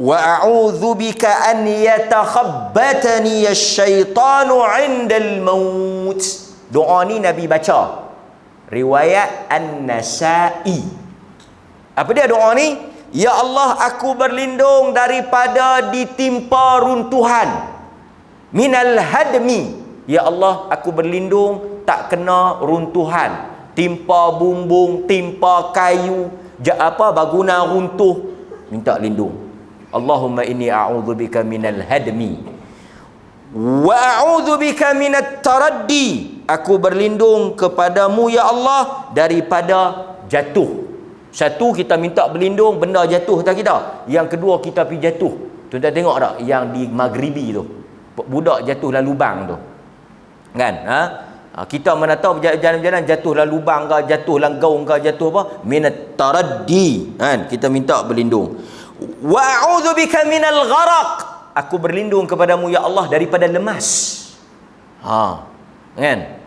wa a'udzubika an yatakhabbatani asy-syaitanu 'indal maut. Doa ni Nabi baca riwayat An-Nasa'i. Apa dia doa ni? Ya Allah, aku berlindung daripada ditimpa runtuhan. Minal hadmi. Ya Allah, aku berlindung tak kena runtuhan. Timpa bumbung, timpa kayu, bangunan runtuh, minta lindung. Allahumma inni a'udzubika minal hadmi wa a'udzubika minat taraddi. Aku berlindung kepadamu ya Allah daripada jatuh. Satu, kita minta berlindung benda jatuh atas kita. Yang kedua, kita pergi jatuh. Tuan-tuan tengok tak yang di Maghribi tu, budak jatuh dalam lubang tu kan, kita mana tahu berjalan-jalan jatuh dalam lubang ke, jatuh dalam gaung ke, jatuh apa, minat taraddi kan, kita minta berlindung. Wa a'udzubika minal gharaq. Aku berlindung kepadamu ya Allah daripada lemas. Kan?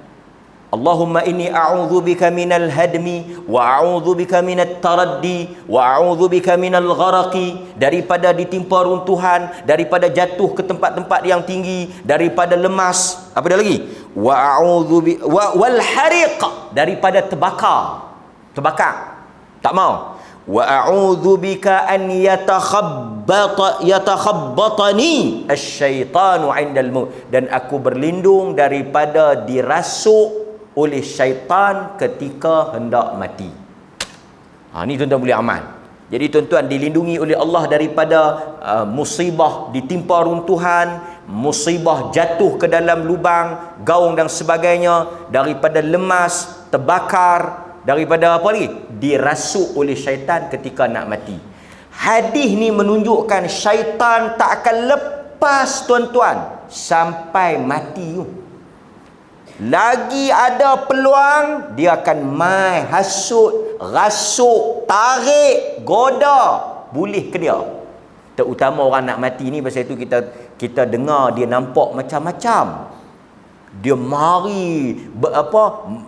Allahumma inni a'udzubika minal hadmi wa a'udzubika minat taraddi wa a'udzubika minal gharaqi. Daripada ditimpa runtuhan, daripada jatuh ke tempat-tempat yang tinggi, daripada lemas. Apa dia lagi? Wa a'udzubika wal hariq, daripada terbakar. Tak mau. Wa a'udzubika an yatakhabbatani asy-syaitanu 'indal maut. Dan aku berlindung daripada dirasuk oleh syaitan ketika hendak mati. Ni tuan-tuan boleh amal. Jadi tuan-tuan dilindungi oleh Allah daripada musibah ditimpa runtuhan, musibah jatuh ke dalam lubang, gaung dan sebagainya, daripada lemas, terbakar, daripada apa lagi? Dirasuk oleh syaitan ketika nak mati. Hadis ni menunjukkan syaitan tak akan lepas tuan-tuan sampai mati tu. Lagi ada peluang, dia akan mai hasut, rasuk, tarik, goda, boleh ke dia. Terutama orang nak mati ni, pasal itu kita dengar dia nampak macam-macam. Dia mari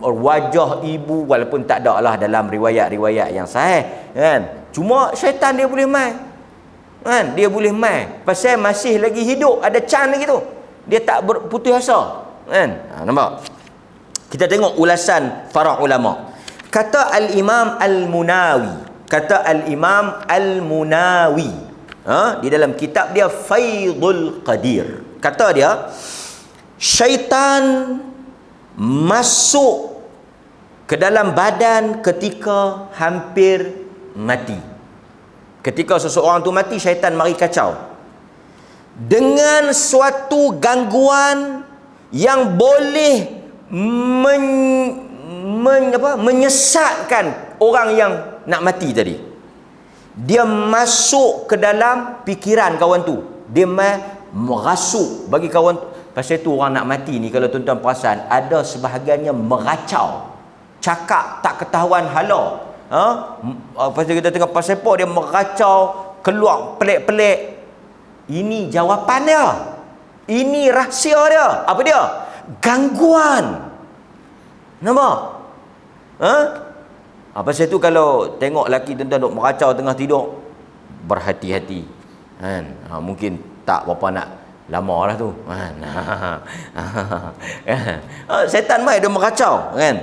wajah ibu, walaupun tak ada lah dalam riwayat-riwayat yang sahih kan. Cuma syaitan dia boleh mai kan, dia boleh mai pasal masih lagi hidup, ada chance lagi tu. Dia tak berputus asa kan. Nampak? Kita tengok ulasan para ulama. Kata al-Imam Al-Munawi, di dalam kitab dia Faidul Qadir, kata dia, syaitan masuk ke dalam badan ketika hampir mati. Ketika seseorang tu mati, syaitan mari kacau dengan suatu gangguan yang boleh menyesatkan orang yang nak mati tadi. Dia masuk ke dalam fikiran kawan tu, dia merasuk bagi kawan. Pasal tu orang nak mati ni, kalau tuan-tuan perasan, ada sebahagiannya meracau, cakap tak ketahuan hala. Pasal kita tengok pasal dia meracau, keluar pelik-pelik. Ini jawapan dia, ini rahsia dia. Apa dia? Gangguan. Nampak? Pasal tu kalau tengok lelaki tuan-tuan duk meracau tengah tidur, berhati-hati kan. Mungkin tak berapa nak lama lah tu kan. Setan mai dia meracau kan.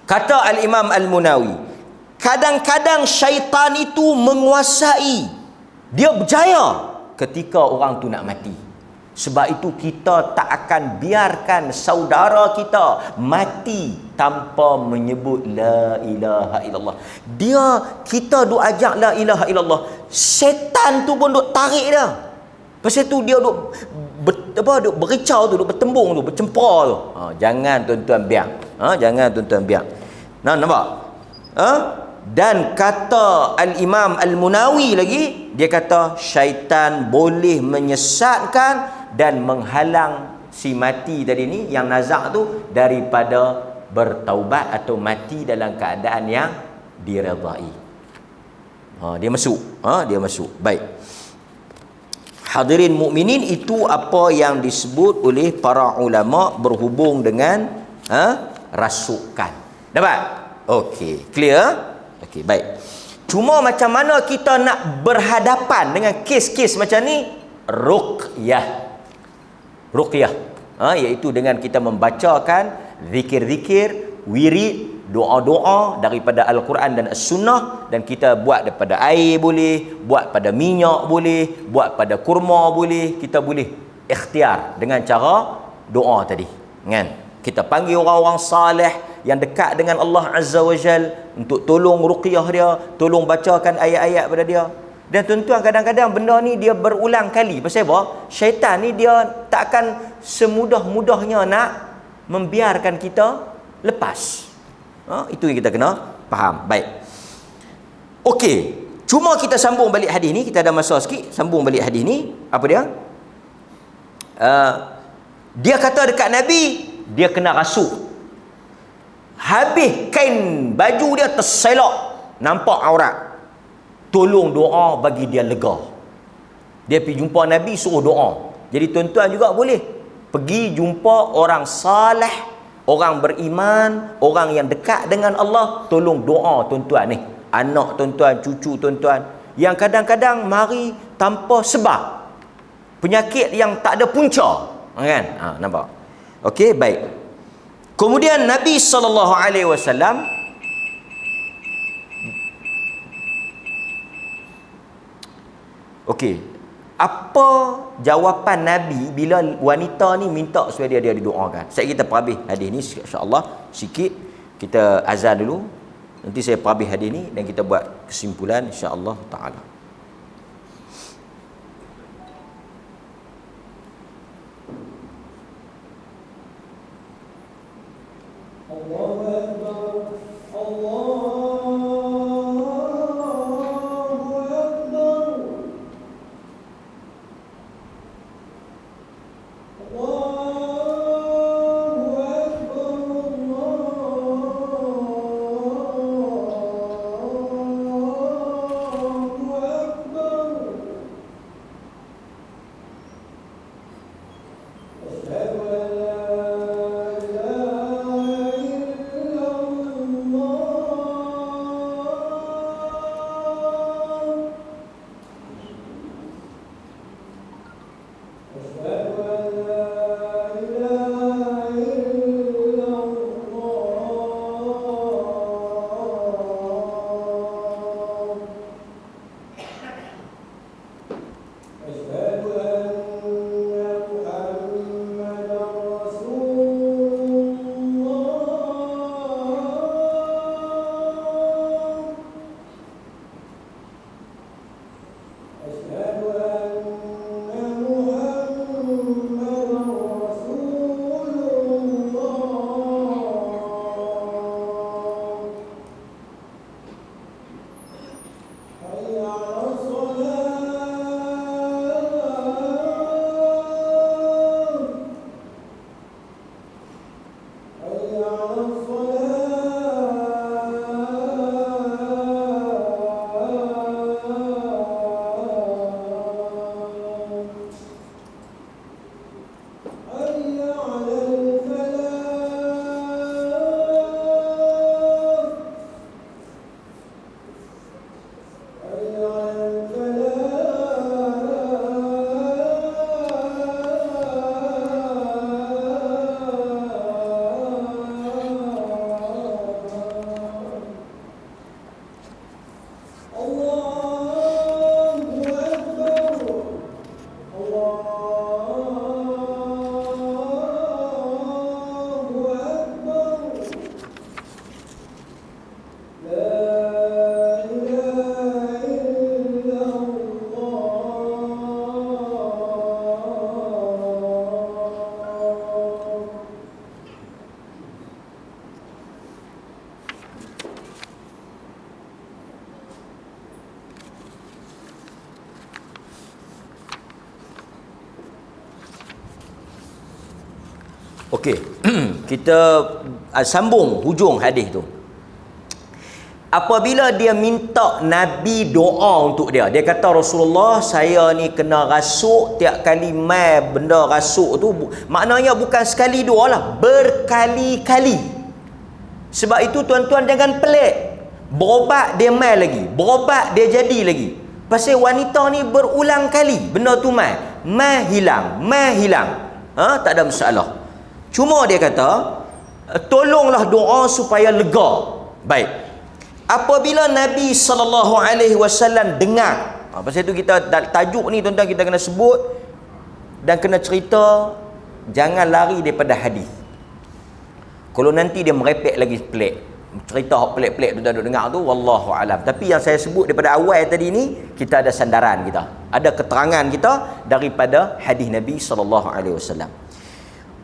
Kata Al-Imam Al-Munawi, kadang-kadang syaitan itu menguasai, dia berjaya ketika orang tu nak mati. Sebab itu kita tak akan biarkan saudara kita mati tanpa menyebut la ilaha illallah. Kita duk ajak la ilaha illallah, setan tu pun duk tarik dia. Pasal tu dia duk bericau tu, duk bertembung tu, bercempera tu. Jangan tuan-tuan biar. Jangan tuan-tuan biar. Nampak? Dan kata Al-Imam Al-Munawi lagi, dia kata syaitan boleh menyesatkan dan menghalang si mati tadi ni, yang nazak tu, daripada bertaubat atau mati dalam keadaan yang diredai. Dia masuk. Baik. Hadirin mukminin, itu apa yang disebut oleh para ulama berhubung dengan rasukan. Dapat? Okey, clear? Okey, baik. Cuma macam mana kita nak berhadapan dengan kes-kes macam ni? Ruqyah, iaitu dengan kita membacakan zikir-zikir, wirid doa-doa daripada Al-Quran dan As-Sunnah, dan kita buat daripada air boleh, buat pada minyak boleh, buat pada kurma boleh. Kita boleh ikhtiar dengan cara doa tadi, kan? Kita panggil orang-orang saleh yang dekat dengan Allah Azza wa Jal untuk tolong ruqyah dia, tolong bacakan ayat-ayat pada dia. Dan tuan-tuan, kadang-kadang benda ni dia berulang kali. Pasal apa? Syaitan ni dia takkan semudah-mudahnya nak membiarkan kita lepas. Itu yang kita kena faham. Baik. Okey. Cuma kita sambung balik hadis ni. Kita ada masa sikit. Sambung balik hadis ni. Apa dia? Dia kata dekat Nabi, dia kena rasuk. Habis kain baju dia terselak, nampak aurat. Tolong doa bagi dia lega. Dia pergi jumpa Nabi, suruh doa. Jadi tuan-tuan juga boleh pergi jumpa orang saleh, orang beriman, orang yang dekat dengan Allah. Tolong doa tuan-tuan ni, anak tuan-tuan, cucu tuan-tuan, yang kadang-kadang mari tanpa sebab, penyakit yang tak ada punca, kan? Nampak? Okey, baik. Kemudian Nabi SAW, okey, apa jawapan Nabi bila wanita ni minta supaya dia didoakan? Saya kita perhabis hadis ni insya-Allah sikit. Kita azan dulu. Nanti saya perhabis hadis ni dan kita buat kesimpulan insya-Allah taala. Allahu Akbar. Allahu Okey, kita sambung hujung hadis tu. Apabila dia minta Nabi doa untuk dia, dia kata, Rasulullah, saya ni kena rasuk tiap kali mai benda rasuk tu, maknanya bukan sekali dua lah, berkali-kali. Sebab itu tuan-tuan jangan pelik, berobat dia mai lagi, berobat dia jadi lagi. Pasal wanita ni berulang kali benda tu mai hilang, tak ada masalah. Cuma dia kata, tolonglah doa supaya lega. Baik. Apabila Nabi SAW dengar, pasal itu kita tajuk ni tuan-tuan kita kena sebut dan kena cerita, jangan lari daripada hadis. Kalau nanti dia merepek lagi pelik, cerita pelik-pelik tuan-tuan duk dengar tu, wallahu alam. Tapi yang saya sebut daripada awal tadi ni, kita ada sandaran kita, ada keterangan kita daripada hadis Nabi SAW.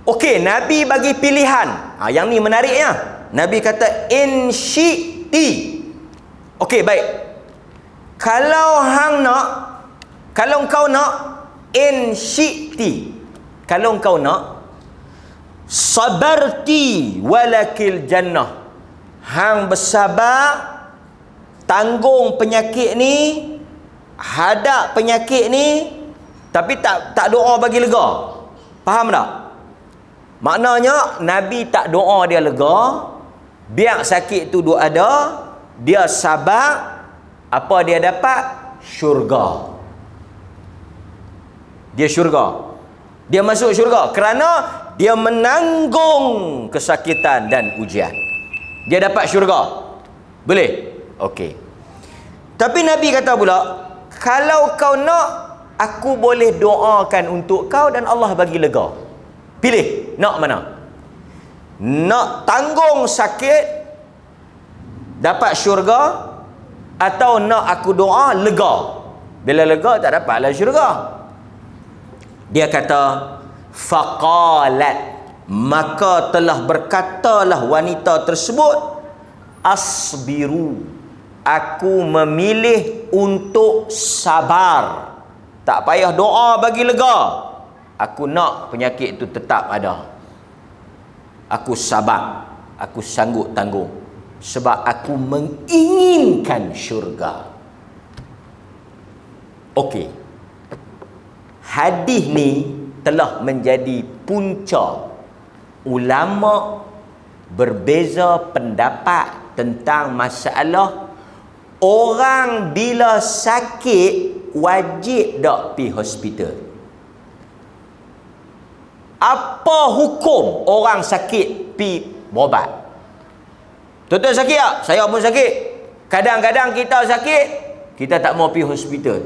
Okey, Nabi bagi pilihan. Yang ni menariknya. Nabi kata in syi'ti. Okey, baik. Kalau engkau nak in syi'ti. Kalau engkau nak sabarti walakil jannah. Hang bersabar, tanggung penyakit ni, hadap penyakit ni, tapi tak doa bagi lega. Faham tak? Maknanya Nabi tak doa dia lega, biar sakit tu duk ada, dia sabar, apa dia dapat? Syurga. Dia syurga. Dia masuk syurga kerana dia menanggung kesakitan dan ujian. Dia dapat syurga. Boleh? Okey. Tapi Nabi kata pula, kalau kau nak, aku boleh doakan untuk kau dan Allah bagi lega. Pilih, nak mana? Nak tanggung sakit, dapat syurga, atau nak aku doa lega? Bila lega tak dapatlah syurga. Dia kata, faqalat, maka telah berkatalah wanita tersebut, asbiru, aku memilih untuk sabar, tak payah doa bagi lega, aku nak penyakit itu tetap ada, aku sabar, aku sanggup tanggung, sebab aku menginginkan syurga. Okey, hadis ni telah menjadi punca ulama berbeza pendapat tentang masalah orang bila sakit wajib tak pergi hospital. Apa hukum orang sakit pergi berobat? Tuan-tuan sakit tak? Saya pun sakit. Kadang-kadang kita sakit, kita tak mau pergi hospital.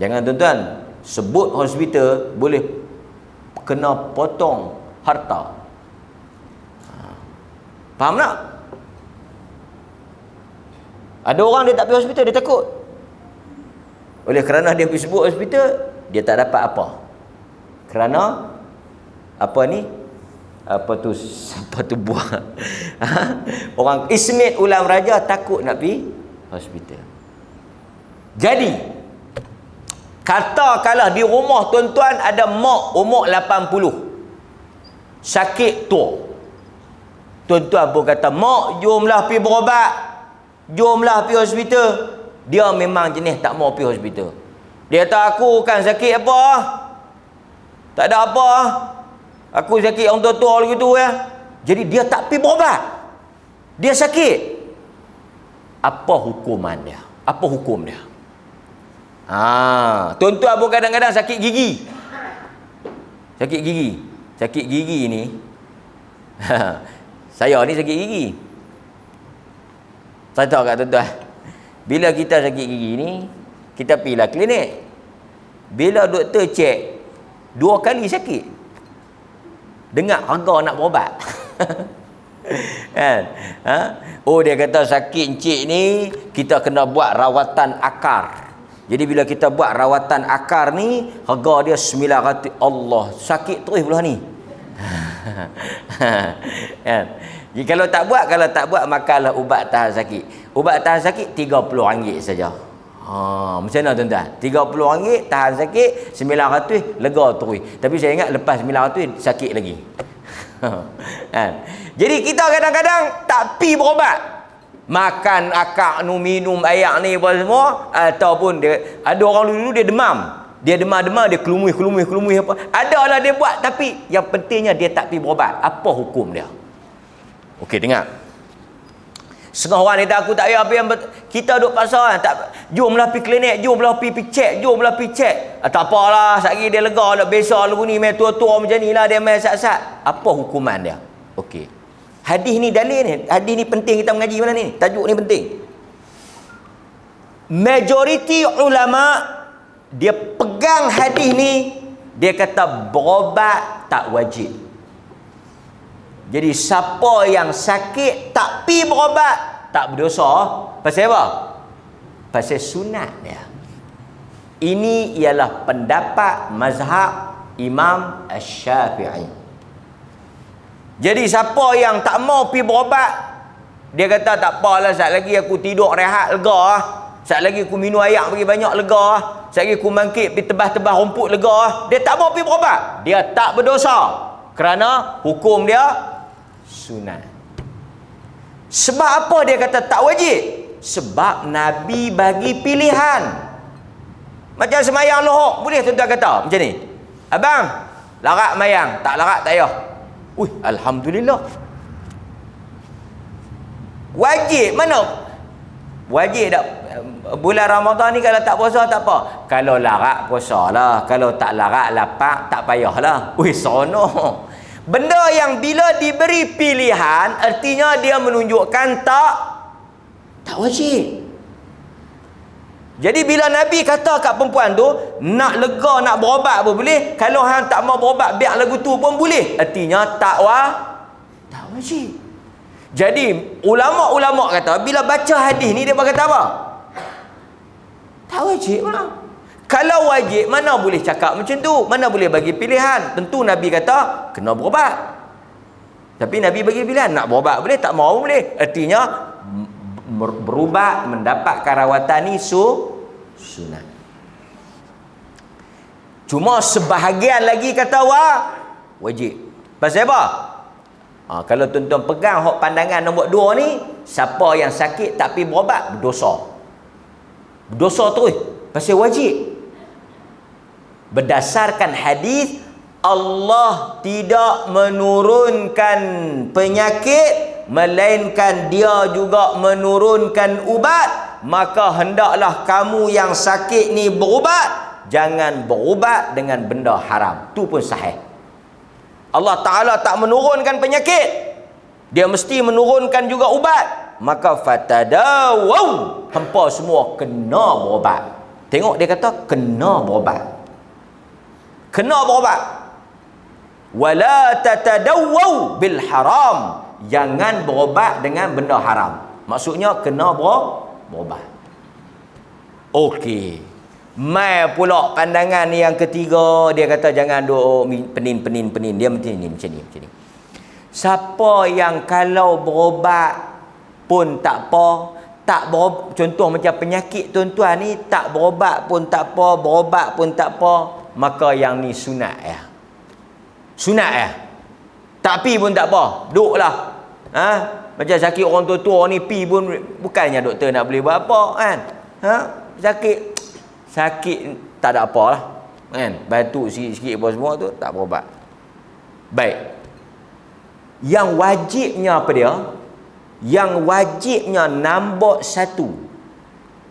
Jangan tuan-tuan sebut hospital, boleh kena potong harta. Faham tak? Ada orang dia tak pergi hospital, dia takut. Oleh kerana dia pergi sebut hospital, dia tak dapat apa. Kerana apa ni? Apa tu buah. Orang ismit ulam raja takut nak pergi hospital. Jadi katakanlah di rumah tuan-tuan ada mak umur 80, sakit tua. Tuan-tuan pun kata, mak jomlah pergi berobat, jomlah pergi hospital. Dia memang jenis tak mau pergi hospital. Dia kata, aku kan sakit apa? Tak ada apa. Aku sakit orang tua-tua lagi tu ya. Jadi dia tak pergi berobat. Dia sakit. Apa hukuman dia? Apa hukum dia? Tuan-tuan pun kadang-kadang sakit gigi. Sakit gigi. Sakit gigi ni saya ni sakit gigi. Saya tahu kat tuan-tuan, bila kita sakit gigi ni, kita pergilah klinik. Bila doktor cek 2 kali sakit, dengar harga nak berobat. Kan? Oh, dia kata sakit encik ni kita kena buat rawatan akar. Jadi bila kita buat rawatan akar ni, harga dia 900. Allah, sakit terus belah ni. Kan? Jadi kalau tak buat makanlah ubat tahan sakit. Ubat tahan sakit RM30 saja. Macam mana tuan-tuan? RM30 tahan sakit, 900 lega terus. Tapi saya ingat lepas 900 sakit lagi. Kan? Jadi kita kadang-kadang tak pi berobat. Makan akak nu, minum air ni apa semua, ataupun dia ada orang dulu dia demam. Dia demam, dia kelumui apa. Adalah dia buat, tapi yang pentingnya dia tak pi berobat. Apa hukum dia? Okey, dengar. Setengah orang ni aku tak payah apa yang kita duduk pasal tak, jomlah pergi klinik, jomlah pergi check, jomlah pergi check. Tak apalah, satgi dia lega dah, biasa lagu ni main tua-tua macam ni lah dia main sat-sat. Apa hukuman dia? Okey. Hadis ni dalil ni. Hadis ni penting kita mengaji mana ni. Tajuk ni penting. Majoriti ulama dia pegang hadis ni, dia kata berobat tak wajib. Jadi siapa yang sakit tak pi berobat tak berdosa. Pasal apa? Pasal sunat dia. Ini ialah pendapat mazhab Imam Asy-Syafi'i. Jadi siapa yang tak mau pi berobat, dia kata tak apalah, sat lagi aku tidur rehat lega ah. Sat lagi aku minum air bagi banyak lega ah. Sat lagi aku mangkit pi tebas-tebas rumput lega ah. Dia tak mau pi berobat. Dia tak berdosa. Kerana hukum dia sunat. Sebab apa dia kata tak wajib? Sebab Nabi bagi pilihan. Macam semayang lohok, boleh tuan-tuan kata macam ni. Abang, larat mayang, tak larat tak payah. Alhamdulillah. Wajib mana? Wajib tak? Bulan Ramadan ni kalau tak puasa tak apa. Kalau larat puasalah, kalau tak larat lapar tak payahlah. Seronok. Benda yang bila diberi pilihan, artinya dia menunjukkan tak wajib. Jadi bila Nabi kata kat perempuan tu, nak lega, nak berobat pun boleh. Kalau hang tak mau berobat, biar lagu tu pun boleh. Artinya tak wajib. Jadi ulama-ulama kata, bila baca hadis ni dia berkata apa? Tak wajib lah. Kalau wajib, mana boleh cakap macam tu? Mana boleh bagi pilihan? Tentu Nabi kata, kena berobat. Tapi Nabi bagi pilihan, nak berobat boleh, tak mau boleh. Artinya berubat, mendapatkan rawatan ni sunat. Cuma sebahagian lagi kata wajib. Pasal apa? Kalau tuan-tuan pegang hak pandangan nombor 2 ni, siapa yang sakit tak pergi berobat berdosa. Berdosa terus. Pasal wajib. Berdasarkan hadis, Allah tidak menurunkan penyakit melainkan dia juga menurunkan ubat. Maka hendaklah kamu yang sakit ni berubat, jangan berubat dengan benda haram. Tu pun sahih. Allah Ta'ala tak menurunkan penyakit, dia mesti menurunkan juga ubat. Maka fatadawaw, hampa semua kena berubat. Tengok dia kata kena berubat. Kena berubat. Wala tatadawaw bil haram, jangan berobat dengan benda haram. Maksudnya kena berobat. Okey. Mai pula pandangan yang ketiga, dia kata jangan duk penin. Dia macam ni. Siapa yang kalau berobat pun tak apa, tak berobat, contoh macam penyakit tuan-tuan ni, tak berobat pun tak apa, berobat pun tak apa, maka yang ni sunat ya. Sunat ya. Tak pi pun tak apa, duduklah. Macam sakit orang tua-tua ni, pi pun bukannya doktor nak boleh buat apa kan. Sakit tak ada apalah kan, batuk sikit-sikit apa semua tu tak berobat. Baik. Yang wajibnya apa dia? Yang wajibnya nombor 1,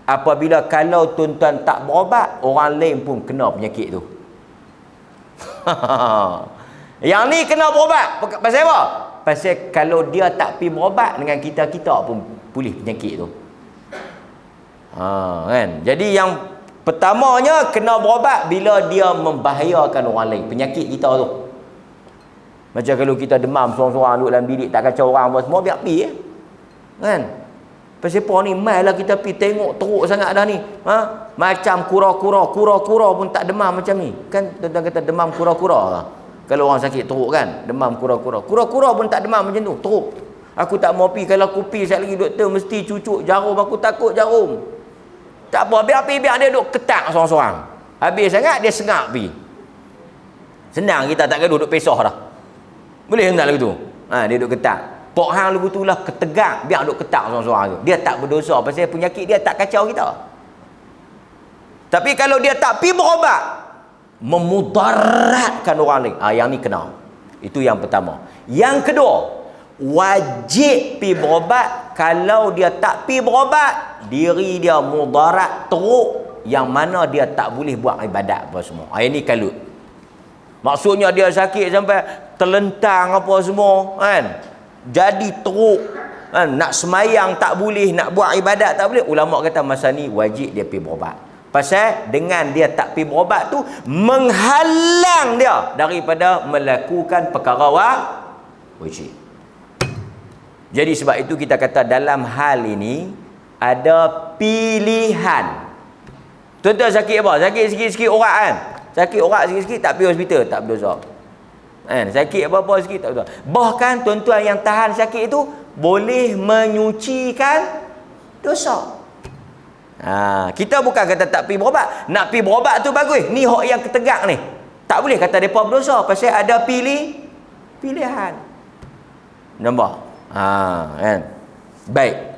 apabila kalau tuan-tuan tak berobat, orang lain pun kena penyakit tu. Yang ni kena berobat. Pasal apa? Pasal kalau dia tak pergi berobat, dengan kita pun pulih penyakit tu. Kan? Jadi yang pertamanya kena berobat bila dia membahayakan orang lain, penyakit kita tu. Macam kalau kita demam seorang-seorang duduk dalam bilik, tak kacau orang apa semua, biar pergi kan. Pasal apa ni, mailah kita pergi tengok teruk sangat dah ni. Macam kura-kura pun tak demam macam ni. Kan tuan-tuan kata demam kura-kura lah. Kalau orang sakit teruk kan, demam kura-kura. Kura-kura pun tak demam macam tu, teruk. Aku tak mau pergi, kalau aku pergi sekali lagi doktor mesti cucuk jarum, aku takut jarum. Tak apa, biar dia duduk ketak seorang-seorang. Habis sangat dia sengak pergi. Senang kita tak kena duduk pesah dah. Boleh tak lagu tu? Dia duduk ketak. Pok hang lagu tu lah ketegak, biar duduk ketak seorang-seorang tu. Dia tak berdosa pasal penyakit dia tak kacau kita. Tapi kalau dia tak pergi berobat, memudaratkan orang lain, yang ni kena. Itu yang pertama. Yang kedua, wajib pergi berobat. Kalau dia tak pergi berobat, diri dia mudarat teruk, yang mana dia tak boleh buat ibadat apa semua. Ini kalut. Maksudnya dia sakit sampai terlentang apa semua kan, jadi teruk kan, nak semayang tak boleh, nak buat ibadat tak boleh. Ulama kata masa ni wajib dia pergi berubat. Pasal dengan dia tak pergi berubat tu menghalang dia daripada melakukan perkara wajib. Jadi sebab itu kita kata dalam hal ini ada pilihan. Tuan-tuan sakit apa? Sakit sikit-sikit urat kan? Sakit urat sikit-sikit tak pergi hospital, tak berdosa. Kan? Sakit apa-apa sikit tak berdosa. Bahkan tuan-tuan yang tahan sakit itu boleh menyucikan dosa. Kita bukan kata tak pergi berubat. Nak pergi berubat tu bagus. Ni hak yang ketegak ni. Tak boleh kata mereka berdosa. Pasal ada pilihan. Nampak? Kan? Baik.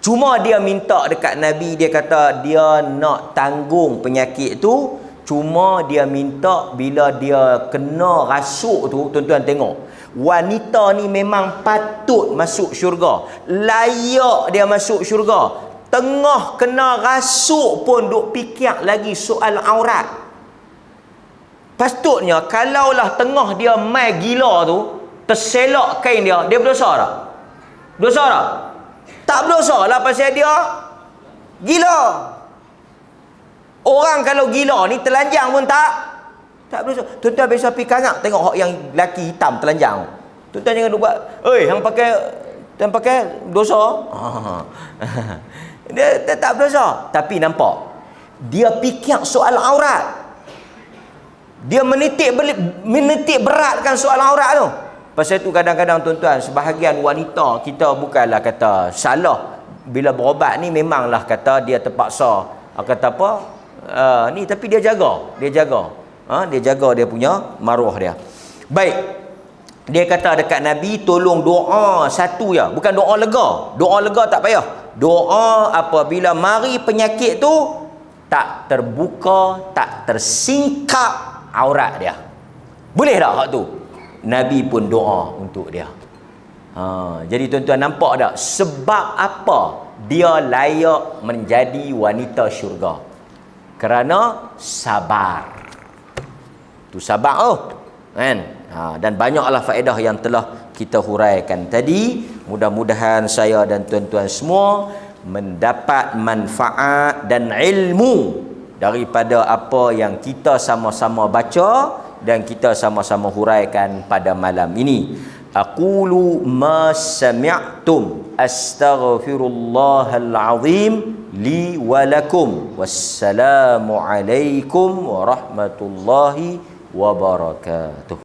Cuma dia minta dekat Nabi, dia kata dia nak tanggung penyakit tu. Cuma dia minta bila dia kena rasuk tu, tuan-tuan tengok. Wanita ni memang patut masuk syurga. Layak dia masuk syurga. Tengah kena rasuk pun duk fikir lagi soal aurat. Patutnya kalaulah tengah dia mai gila tu, terselak kain dia berdosa tak? Dosa tak? Tak berdosa lah pasal dia gila. Orang kalau gila ni telanjang pun tak berdosa. Tuan-tuan biasa pergi kangak tengok hak yang lelaki hitam telanjang. Tuan-tuan jangan buat, hang pakai dosa. Dia tak berdosa. Tapi nampak, dia fikir soal aurat. Dia menitik beratkan soal aurat tu. Pasal tu kadang-kadang tuan-tuan, sebahagian wanita kita bukanlah kata salah. Bila berobat ni memanglah kata dia terpaksa. Kata apa? Ni tapi dia jaga. Dia jaga dia punya maruah dia. Baik. Dia kata dekat Nabi, tolong doa satu ya. Bukan doa lega. Doa lega tak payah. Doa apabila mari penyakit tu tak terbuka, tak tersingkap aurat dia. Boleh tak hak tu? Nabi pun doa untuk dia. Jadi tuan-tuan nampak tak sebab apa dia layak menjadi wanita syurga? Kerana sabar. Tu sabar kan? Dan banyaklah faedah yang telah kita huraikan tadi. Mudah-mudahan saya dan tuan-tuan semua mendapat manfaat dan ilmu daripada apa yang kita sama-sama baca dan kita sama-sama huraikan pada malam ini. Aqulu ma sami'tum astaghfirullahal azim li wa lakum. Wassalamu alaikum warahmatullahi wabarakatuh.